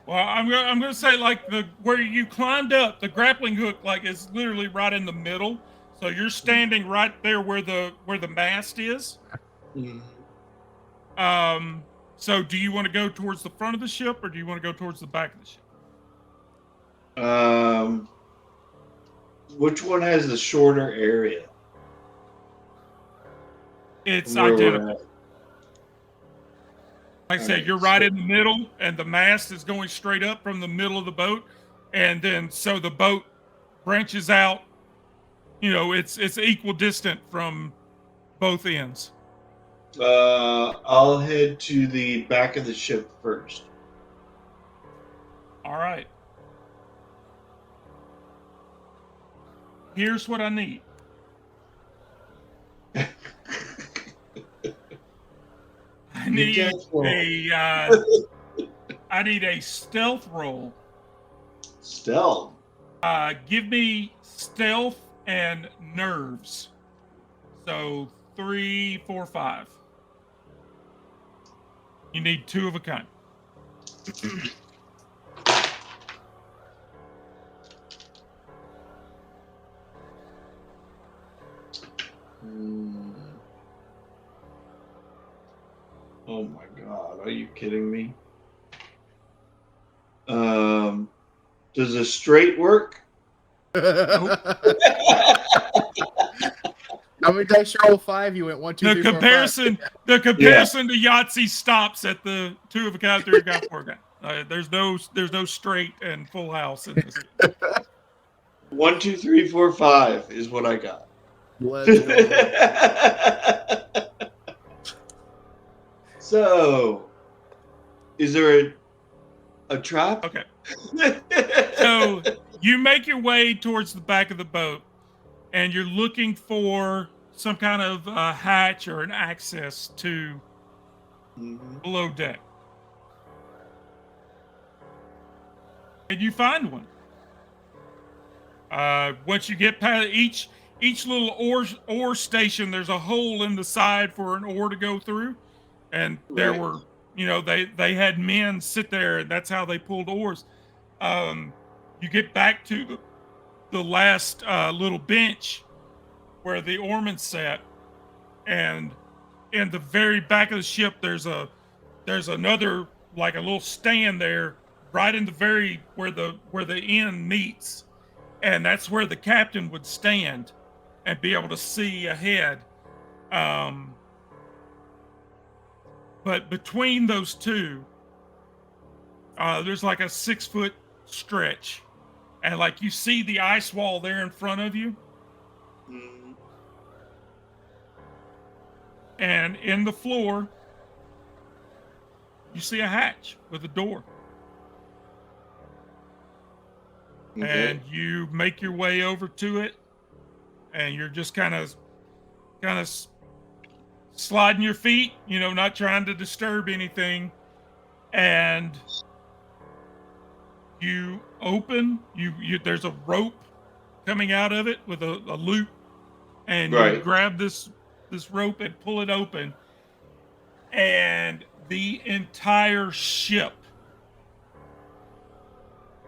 Well, I'm gonna say like where you climbed up, the grappling hook like is literally right in the middle. So you're standing right there where the mast is.
Mm.
So do you want to go towards the front of the ship, or do you want to go towards the back of the ship?
Which one has the shorter area?
It's identical. Like I said, you're right in the middle, and the mast is going straight up from the middle of the boat, and then so the boat branches out. It's equal distant from both ends.
I'll head to the back of the ship first.
All right. Here's what I need. I need a stealth roll.
Stealth?
Give me stealth and nerves. So 3, 4, 5. You need 2 of a kind.
Oh my god, are you kidding me? Does a straight work?
Nope. How many dice you roll? 5? You went 1, 2, 3, 4, 5.
The comparison to Yahtzee stops at the 2 of a kind, 3 of a kind, 4 of a kind. There's no straight and full house in this.
1, 2, 3, 4, 5 is what I got.
Let's go.
So, is there a trap?
Okay. So you make your way towards the back of the boat, and you're looking for some kind of hatch or an access to below deck. And you find one. Once you get past each little oar station, there's a hole in the side for an oar to go through, and there were they had men sit there, and that's how they pulled oars. You get back to the last little bench where the oarmen sat, and in the very back of the ship there's another, like a little stand there, right in the very where the end meets, and that's where the captain would stand and be able to see ahead. Um, but between those two, there's like a 6 foot stretch, and like you see the ice wall there in front of you,
Mm,
and in the floor you see a hatch with a door,
okay.
and you make your way over to it, and you're just kind of sliding your feet, not trying to disturb anything, and you open you there's a rope coming out of it with a loop, and you
Right.
grab this rope and pull it open, and the entire ship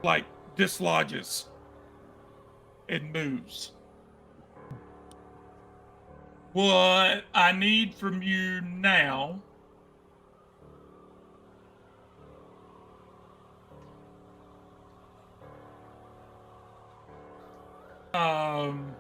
like dislodges and moves. What I need from you now um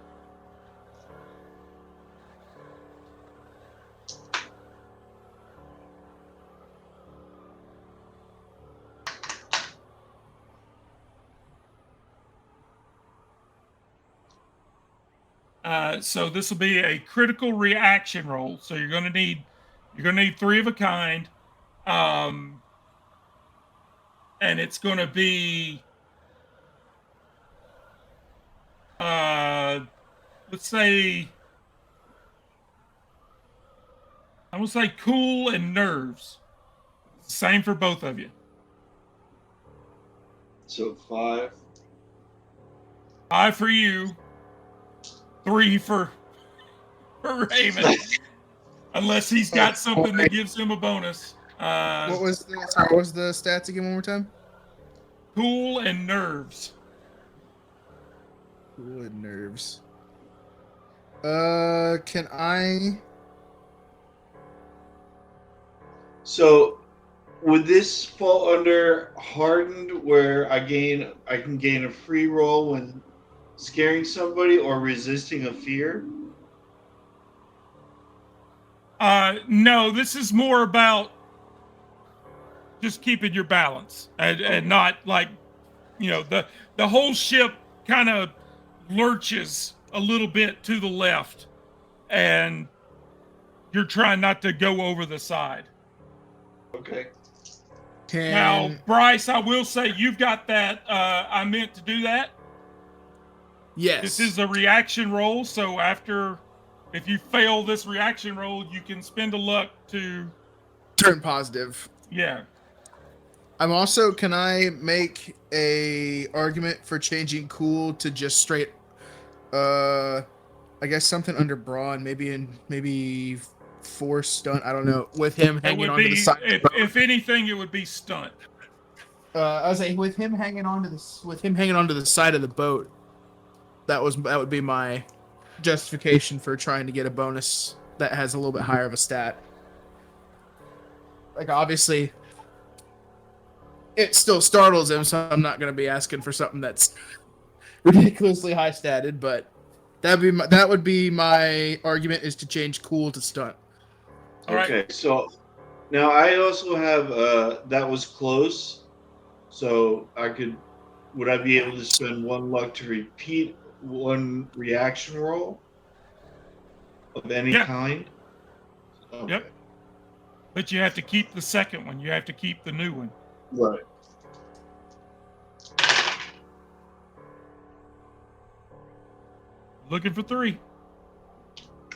so this will be a critical reaction roll. So you're gonna need three of a kind, um, and it's gonna be uh, let's say I'm gonna say cool and nerves. Same for both of you.
So 5.
5 for you, 3 for Raven, unless he's got something that gives him a bonus.
What was the stats again one more time?
Cool and nerves.
Cool and nerves. Can I?
So would this fall under hardened, where I can gain a free roll when scaring somebody or resisting a fear?
No, this is more about just keeping your balance, and not like, the whole ship kind of lurches a little bit to the left, and you're trying not to go over the side.
Okay.
Now,
Can
Bryce, I will say you've got that. I meant to do that.
yes.
This is a reaction roll, so if you fail this reaction roll, you can spend a luck to,
turn positive.
yeah.
I'm also. Can I make a argument for changing cool to just straight? I guess something under brawn, maybe force stunt. I don't know. With him
It
hanging
would
onto the
be,
side.
if anything, it would be stunt.
I was saying with him hanging onto the side of the boat. That would be my justification for trying to get a bonus that has a little bit higher of a stat. Like obviously, it still startles him, so I'm not going to be asking for something that's ridiculously high statted. But that would be my argument, is to change cool to stunt.
All right.
Okay. So now I also have that was close. So would I be able to spend 1 luck to repeat 1 reaction roll of any
Yeah.
kind? Okay.
Yep. But you have to keep the second one. You have to keep the new one.
Right.
Looking for 3.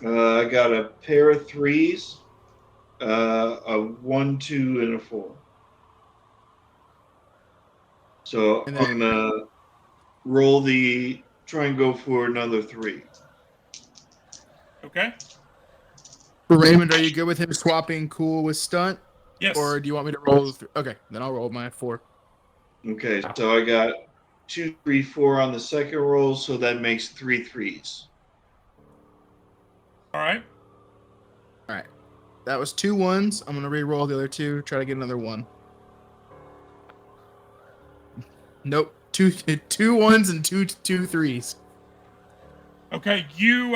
I got a pair of 3s, a 1, 2, and a 4. So
And
I'm
then-
gonna try and go for another 3.
Okay.
For Raymond, are you good with him swapping cool with stunt,
Yes.
or do you want me to roll? Okay, then I'll roll my 4.
Okay, so I got 2, 3, 4 on the second roll, so that makes 3 threes.
All right.
All right. That was 2 ones. I'm gonna re-roll the other 2. Try to get another 1. Nope. Two ones and two threes.
Okay. You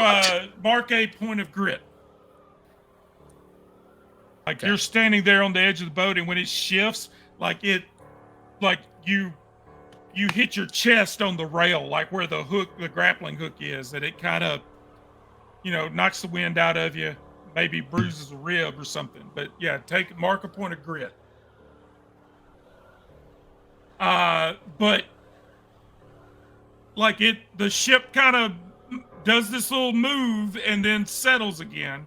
mark a point of grit. Like
Okay.
you're standing there on the edge of the boat, and when it shifts, like you hit your chest on the rail, like where the grappling hook is, that it kind of, knocks the wind out of you, maybe bruises a rib or something. But yeah, mark a point of grit. But like the ship kind of does this little move and then settles again.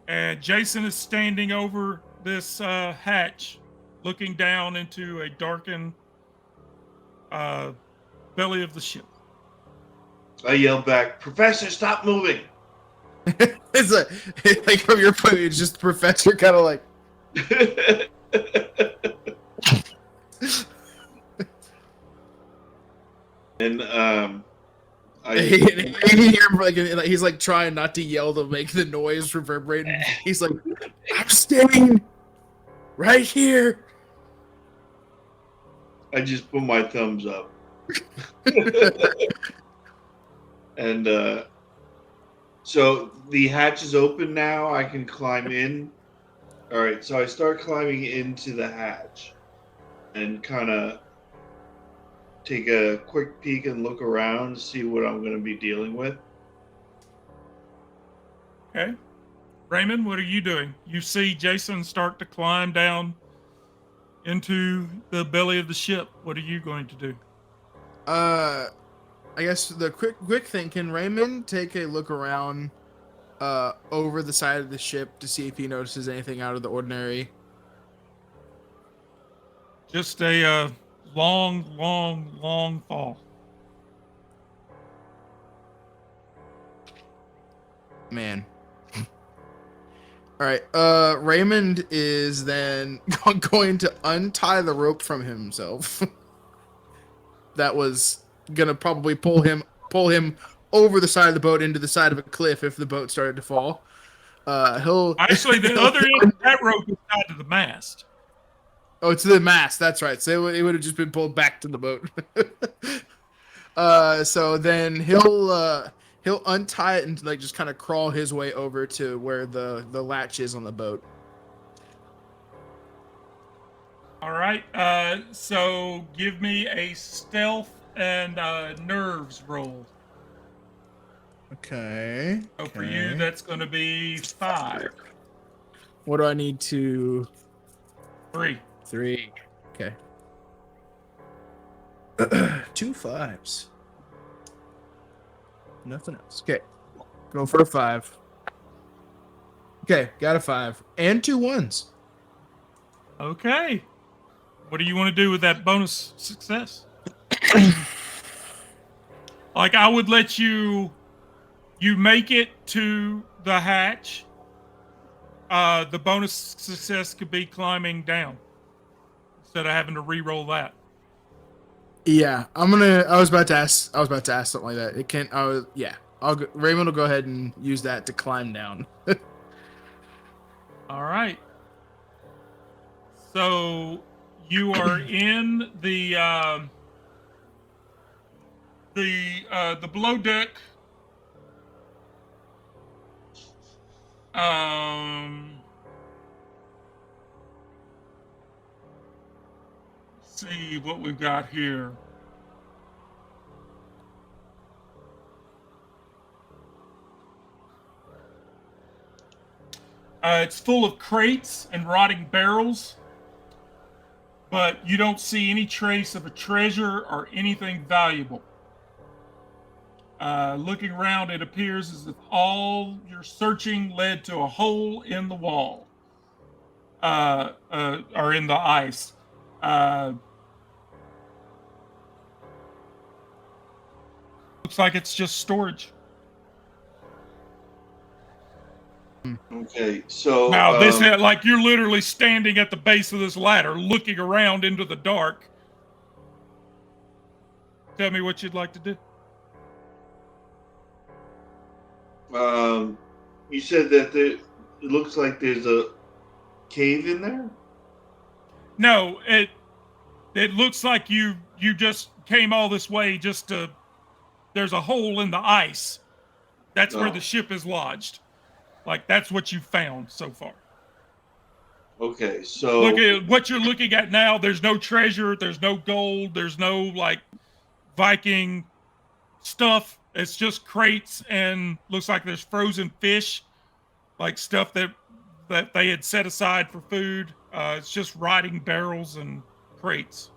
And Jason is standing over this hatch, looking down into a darkened belly of the ship.
I yell back, Professor, stop moving!
It's like from your point, it's just the professor kind of like.
And
he's like trying not to yell to make the noise reverberating. He's like, I'm staying right here.
I just put my thumbs up. And so the hatch is open now. I can climb in. All right, so I start climbing into the hatch and kind of take a quick peek and look around to see what I'm going to be dealing with.
Okay. Raymond, what are you doing? You see Jason start to climb down into the belly of the ship. What are you going to do?
I guess the quick thing, can Raymond take a look around over the side of the ship to see if he notices anything out of the ordinary?
Just a long fall.
Man. All right. Raymond is then going to untie the rope from himself. That was gonna probably pull him over the side of the boat into the side of a cliff if the boat started to fall. He'll
Actually, the other end of that rope is tied to the mast.
Oh, it's the mast. That's right. So it would have just been pulled back to the boat. So then he'll untie it and like just kind of crawl his way over to where the latch is on the boat.
All right. So give me a stealth and nerves roll.
Okay.
So for you, that's going to be 5.
What do I need to?
3.
3. Okay. 2 5s. Nothing else. Okay. Go for a 5. Okay, got a 5 and 2 1s.
Okay. What do you want to do with that bonus success? Like, I would let you make it to the hatch. The bonus success could be climbing down instead of having to re-roll that.
Yeah, I was about to ask something like that. It can't. Raymond will go ahead and use that to climb down.
All right. So you are in the below deck. See what we've got here. It's full of crates and rotting barrels, but you don't see any trace of a treasure or anything valuable. Looking around, it appears as if all your searching led to a hole in the wall, or in the ice. Looks like it's just storage.
Okay, so
Now, like you're literally standing at the base of this ladder, looking around into the dark. Tell me what you'd like to do.
You said that it looks like there's a cave in there.
No, it looks like you just came all this way just to. There's a hole in the ice. That's where
Oh.
the ship is lodged. Like that's what you found so far.
Okay, so
Look at what you're looking at now. There's no treasure. There's no gold. There's no like Viking stuff. It's just crates and looks like there's frozen fish, like stuff that they had set aside for food. It's just rotting barrels and crates.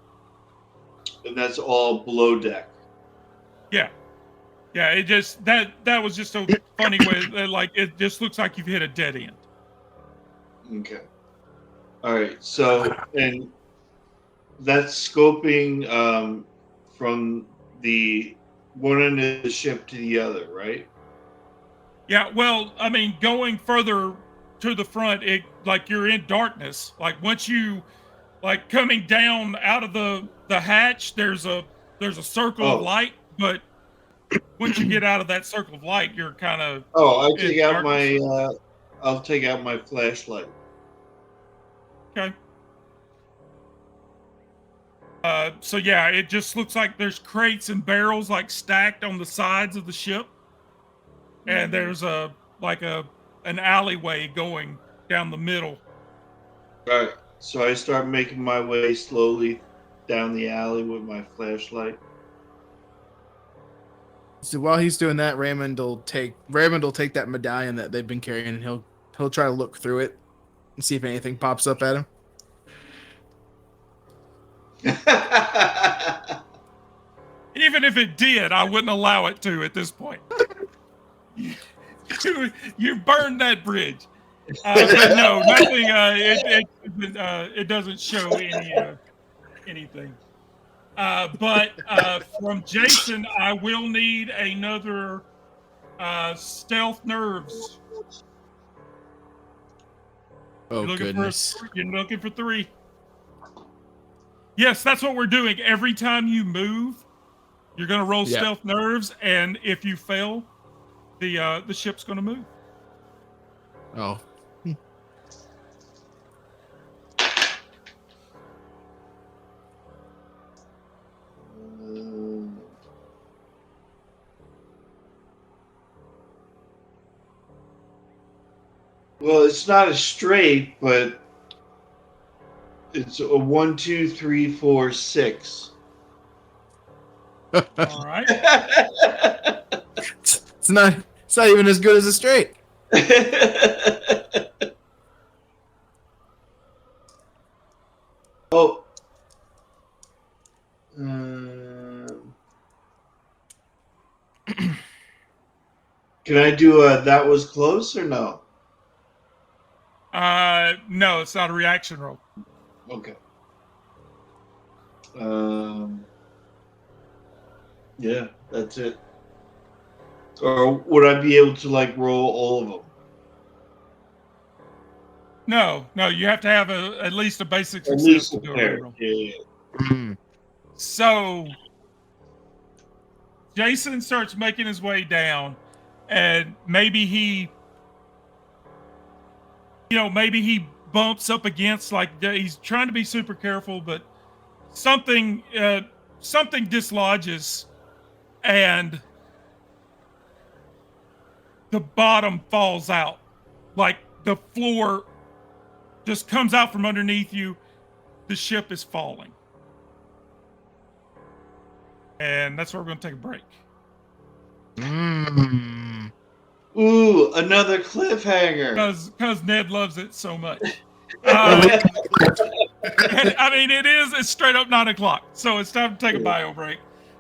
and that's all below deck.
Yeah, yeah. It just that was just a funny way. Like it just looks like you've hit a dead end.
Okay. All right. So, and that's scoping from the one end of the ship to the other, right?
Yeah. Well, I mean, going further to the front, it like you're in darkness. Like once you like coming down out of the hatch, there's a circle of
Oh.
light, but once you get out of that circle of light, you're kind of
Oh, I'll take out my flashlight.
okay. So yeah, it just looks like there's crates and barrels like stacked on the sides of the ship, and there's an alleyway going down the middle.
All right. So I start making my way slowly down the alley with my flashlight.
So while he's doing that, Raymond will take that medallion that they've been carrying, and he'll try to look through it and see if anything pops up at him.
Even if it did, I wouldn't allow it to at this point. You burned that bridge. But no, nothing. It doesn't show anything. But from Jason, I will need another stealth nerves.
Oh, goodness.
You're looking for 3. Yes, that's what we're doing. Every time you move, you're going to roll stealth nerves, and if you fail, the ship's going to move.
Oh.
Well, it's not a straight, but it's a 1, 2, 3, 4, 6.
All right.
It's not even as good as a straight.
Oh. Can I do a that was close or no?
No, it's not a reaction roll.
Okay. Yeah, that's it. Or would I be able to like roll all of them?
No, you have to have at least a basic
At
success
least
to
a
do a
pair.
reroll.
Yeah.
So Jason starts making his way down, and maybe he bumps up against, like, he's trying to be super careful, but something dislodges, and the bottom falls out. Like the floor just comes out from underneath you. The ship is falling. And that's where we're going to take a break.
Ooh, another cliffhanger.
Because Ned loves it so much. And, I mean, it's straight up 9 o'clock. So it's time to take a bio break.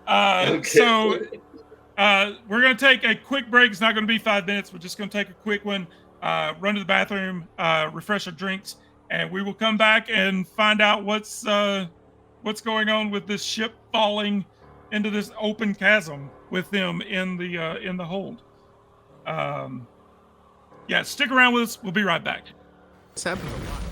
Okay.
So we're going to take a quick break. It's not going to be 5 minutes. We're just going to take a quick one, run to the bathroom, refresh our drinks, and we will come back and find out what's going on with this ship falling into this open chasm with them in the hold. Yeah, stick around with us. We'll be right back.
This happens a lot.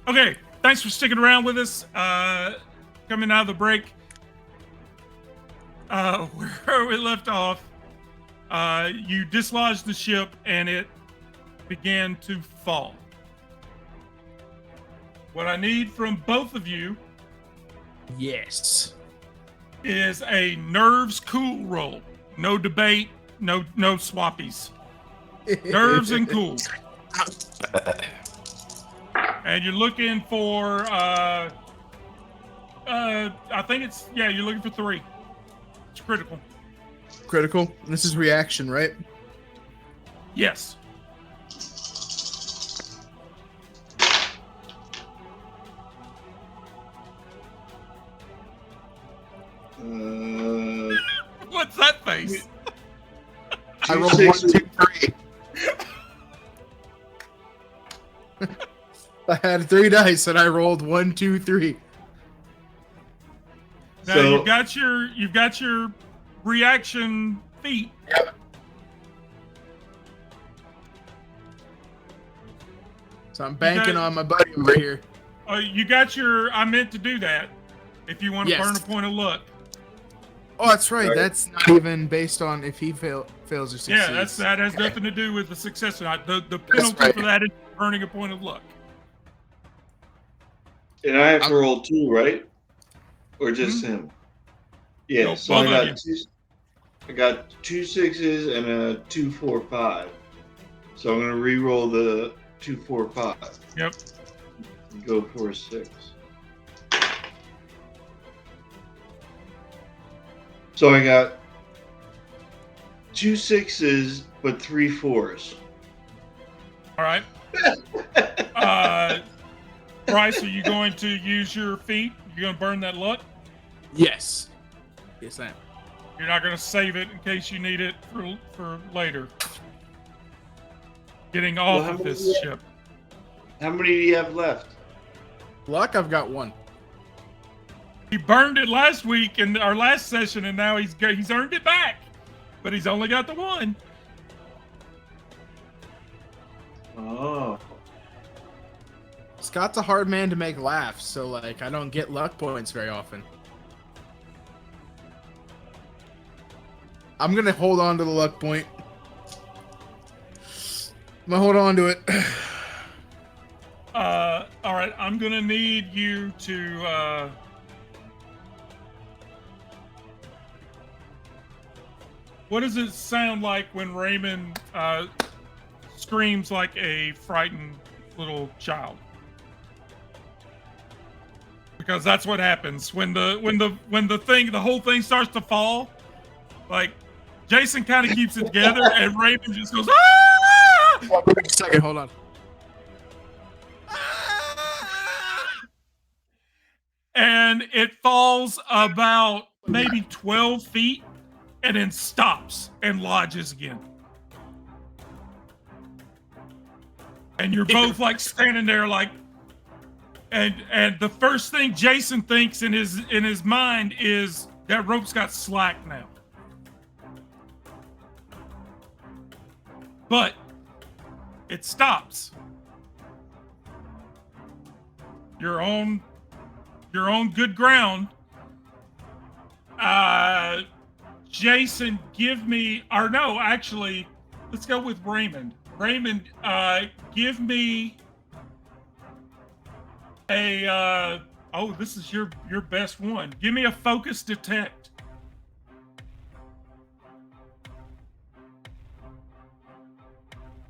Okay, thanks for sticking around with us. Coming out of the break, where we left off, you dislodged the ship and it began to fall. What I need from both of you
Yes.
is a nerves cool roll. No debate, no swappies. Nerves and cool. And you're looking for I think you're looking for 3. It's critical.
Critical. This is reaction, right?
Yes. What's that face?
I rolled 1, 2, 3. I had 3 dice and I rolled 1, 2, 3.
Now
So-
you've got your reaction feat.
Yep. So I'm banking on my buddy over here.
You got your. I meant to do that. If you want to
Yes.
burn a point of luck.
Oh, that's right.
Right.
That's not even based on if he fails or succeeds.
Yeah, that has
Okay.
nothing to do with the success or not. The penalty
right.
for that is burning a point of luck.
And I have to roll 2, right? Or just him? Yeah,
No,
so I
both of
got I got 2 6s and a 2, 4, 5. So I'm gonna re-roll the 2, 4, 5.
Yep.
And go for a 6. So I got 2 6s but 3 4s.
All right. Bryce, are you going to use your feat? You're going to burn that luck?
Yes. Yes, I am.
You're not going to save it in case you need it for later. Getting off
Well, how
of
many
this
do you
ship.
How many do you have left?
Luck, I've got 1.
He burned it last week in our last session, and now he's earned it back. But he's only got the 1.
Oh.
Scott's a hard man to make laugh, so like I don't get luck points very often. I'm gonna hold on to the luck point. I'm gonna hold on to it.
All right, I'm gonna need you to. What does it sound like when Raymond screams like a frightened little child? Because that's what happens when the whole thing starts to fall. Like Jason kind of keeps it together, and Raymond just goes ah!
Wait a second, hold on.
And it falls about maybe 12 feet and then stops and lodges again. And you're both like standing there like, and the first thing Jason thinks in his mind is that rope's got slack now. But it stops. You're on good ground. Jason, give me, or no, actually, let's go with Raymond. Raymond, give me a, this is your best one. Give me a focus detect.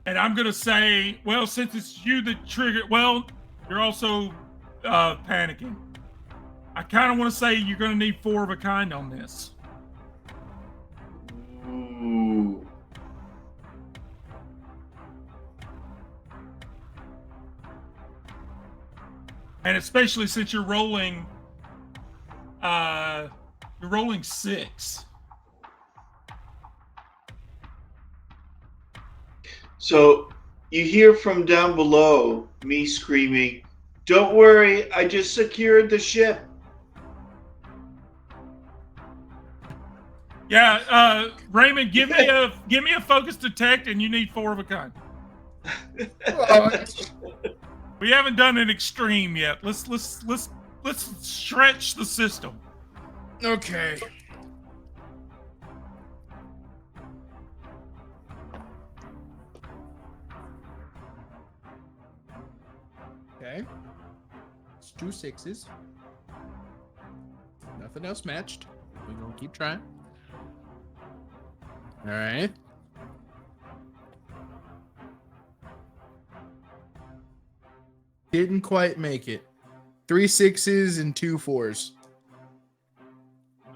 And I'm going to say, well, since it's you that triggered, well, you're also panicking. I kind of want to say you're going to need 4 of a kind on this.
Ooh.
And especially since you're rolling 6.
So you hear from down below me screaming, "Don't worry, I just secured the ship."
Yeah, Raymond, give me a focus detect, and you need 4 of a kind. We haven't done an extreme yet. Let's stretch the system.
Okay. Okay. It's 2 6s. Nothing else matched. We're gonna keep trying. All right. Didn't quite make it. 3 6s and 2 4s.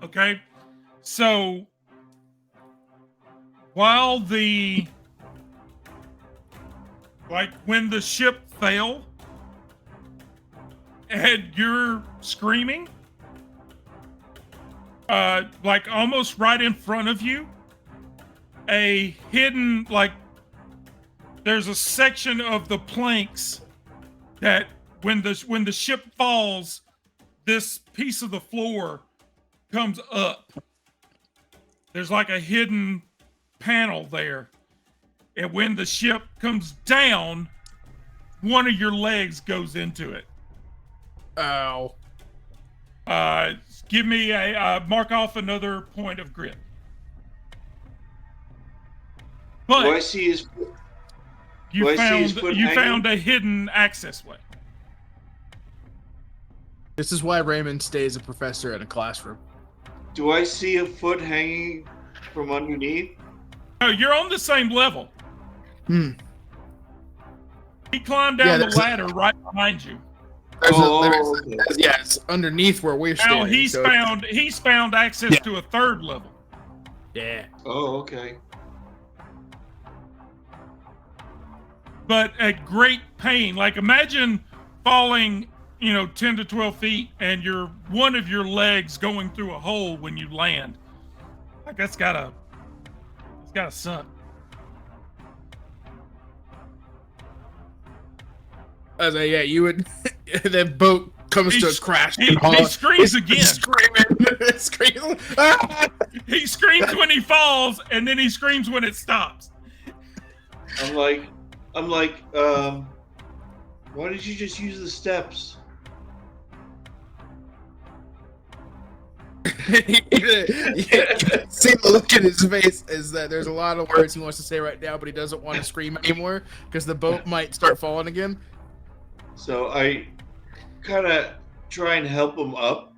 Okay. So while when the ship fell and you're screaming, like almost right in front of you, a hidden, like, there's a section of the planks that when the ship falls, this piece of the floor comes up. There's like a hidden panel there. And when the ship comes down, one of your legs goes into it.
Ow.
Give me a mark off another point of grit. But
Do I see his?
you
do I see his foot hanging?
found a hidden access way.
This is why Raymond stays a professor in a classroom.
Do I see a foot hanging from underneath?
Oh, you're on the same level.
Hmm.
He climbed down the
there's a-
ladder right behind you.
Okay.
Yeah, it's underneath where we're standing.
Now he's found access to a third level.
Yeah.
Oh, okay.
But at great pain. Like, imagine falling, 10 to 12 feet and one of your legs going through a hole when you land. Like, it's gotta suck.
Yeah, you would. The boat comes to a crash.
He screams again.
Screaming. Ah!
He screams when he falls, and then he screams when it stops.
I'm like, why did you just use the steps?
See the look in his face is that there's a lot of words he wants to say right now, but he doesn't want to scream anymore because the boat might start falling again.
So I kind of try and help him up.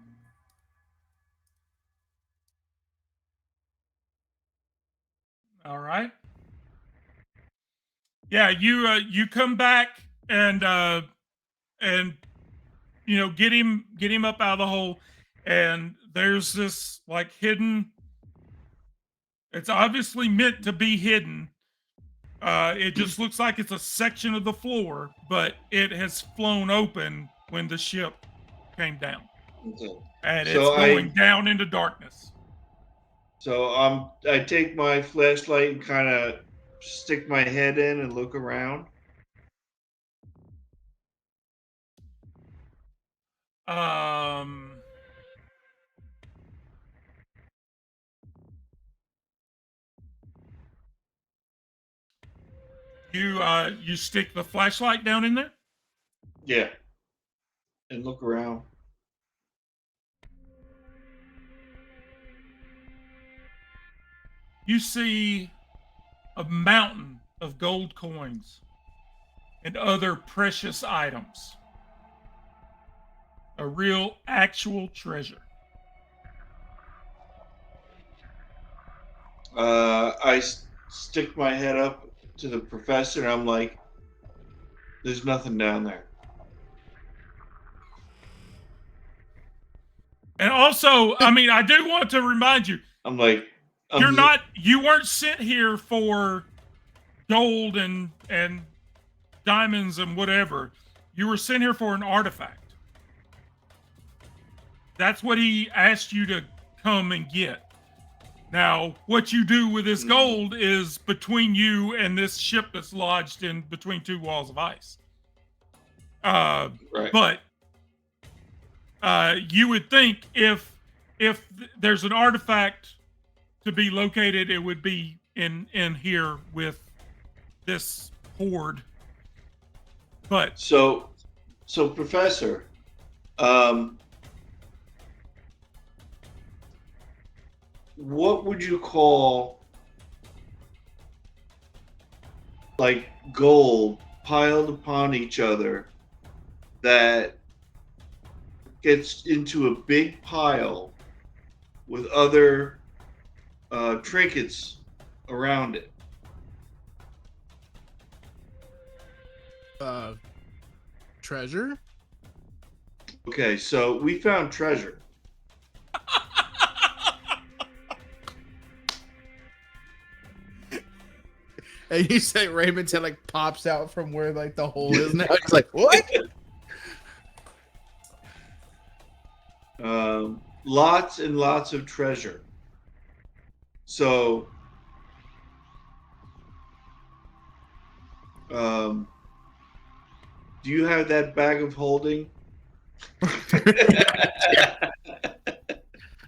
All right. Yeah, you come back and get him up out of the hole, and there's this like hidden. It's obviously meant to be hidden. It just looks like it's a section of the floor, but it has flown open when the ship came down,
Okay.
and it's
So
going down into darkness.
So I take my flashlight and kind of stick my head in and look around.
You stick the flashlight down in there?
Yeah. And look around.
You see a mountain of gold coins and other precious items. A real, actual treasure.
I stick my head up to the professor and I'm like, there's nothing down there.
And also, I do want to remind you,
I'm like,
you weren't sent here for gold and diamonds and whatever. You were sent here for an artifact. That's what he asked you to come and get. Now, what you do with this gold is between you and this ship that's lodged in between two walls of ice.
Right.
But you would think if there's an artifact to be located, it would be in here with this hoard. But
So So, Professor, um, what would you call like gold piled upon each other that gets into a big pile with other trinkets around it?
Treasure?
Okay, so we found treasure.
And you say Raymond's head like pops out from where like the hole is now. He's like, what?
Lots and lots of treasure. So, do you have that bag of holding?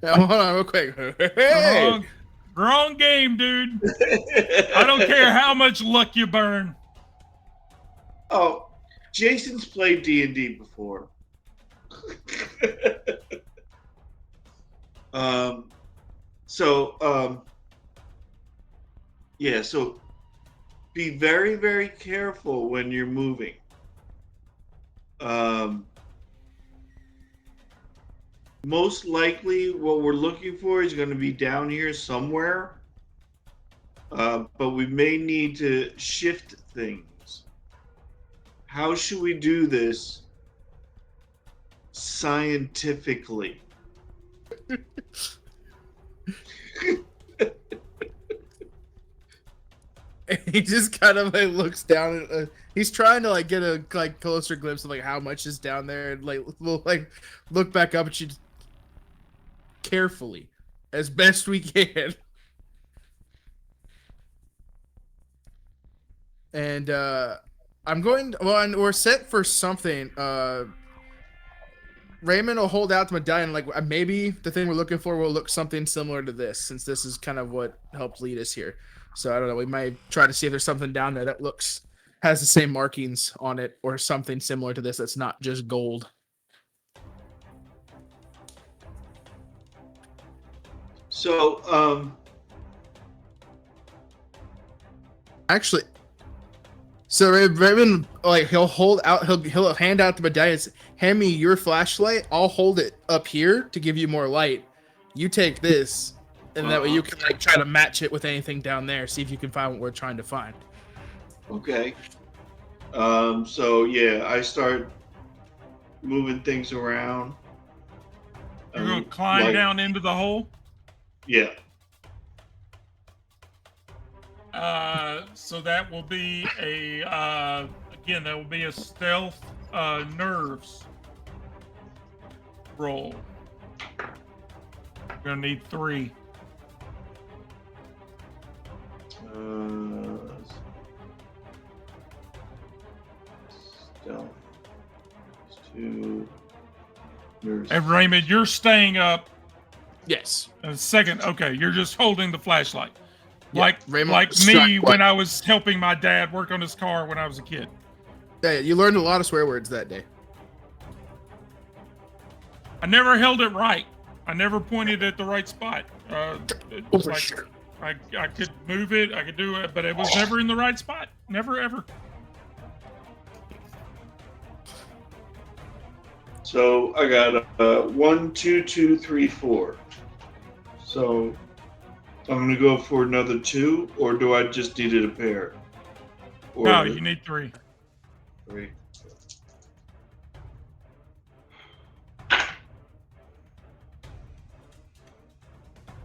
Now, hold on real quick. Hey!
Wrong game, dude. I don't care how much luck you burn.
Oh, Jason's played D&D before. um, yeah, so be very, very careful when you're moving. Most likely what we're looking for is going to be down here somewhere. But we may need to shift things. How should we do this scientifically?
He just kind of like looks down and he's trying to like get a like closer glimpse of like how much is down there and like we'll like look back up at you carefully as best we can. And I'm going and we're set for something. Raymond will hold out the medallion like maybe the thing we're looking for will look something similar to this since this is kind of what helped lead us here. So I don't know, we might try to see if there's something down there that has the same markings on it or something similar to this that's not just gold.
So,
Actually, so Raymond, like he'll hand out the medallion. Hand me your flashlight. I'll hold it up here to give you more light. You take this, and that way you can like try to match it with anything down there. See if you can find what we're trying to find.
okay. So yeah, I start moving things around.
You're gonna climb down into the hole.
Yeah.
So that will be again, that will be a stealth nerves roll. You're gonna need 3.
Stealth. 2. Nerves.
And Raymond, you're staying up.
Yes.
A second. Okay, you're just holding the flashlight.
Yeah,
Like me when I was helping my dad work on his car when I was a kid.
Yeah, you learned a lot of swear words that day.
I never held it right. I never pointed at the right spot.
For sure.
I could move it, I could do it, but it was never in the right spot. Never ever.
So I got 1, 2, 2, 3, 4. So I'm gonna go for another 2, or do I just need it a pair? Or
No, you need 3.
3.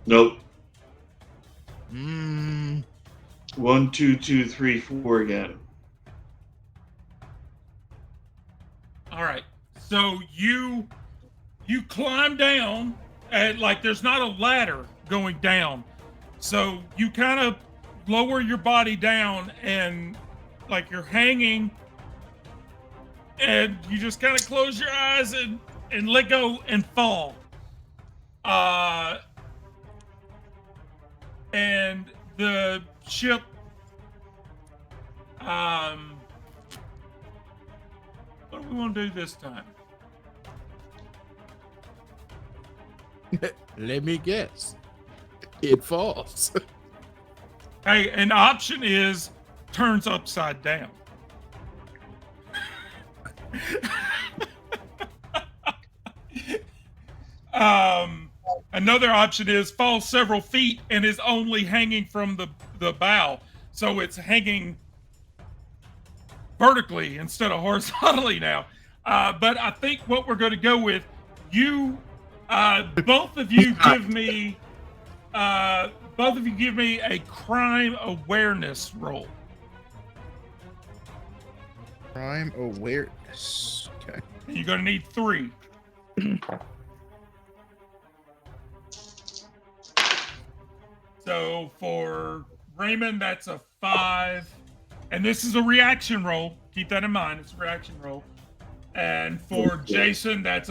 Nope. 1, 2, 2, 3, 4 again.
All right. So you climb down, and like there's not a ladder going down. So you kind of lower your body down and like you're hanging and you just kind of close your eyes and let go and fall. And the ship what we want to do this time?
Let me guess. It falls.
Hey, an option is turns upside down. Another option is falls several feet and is only hanging from the bow, so it's hanging vertically instead of horizontally now. But I think what we're going to go with, both of you give me a crime awareness roll.
Crime awareness. Okay.
You're going to need 3. So for Raymond, that's a 5. And this is a reaction roll. Keep that in mind. It's a reaction roll. And for Jason, that's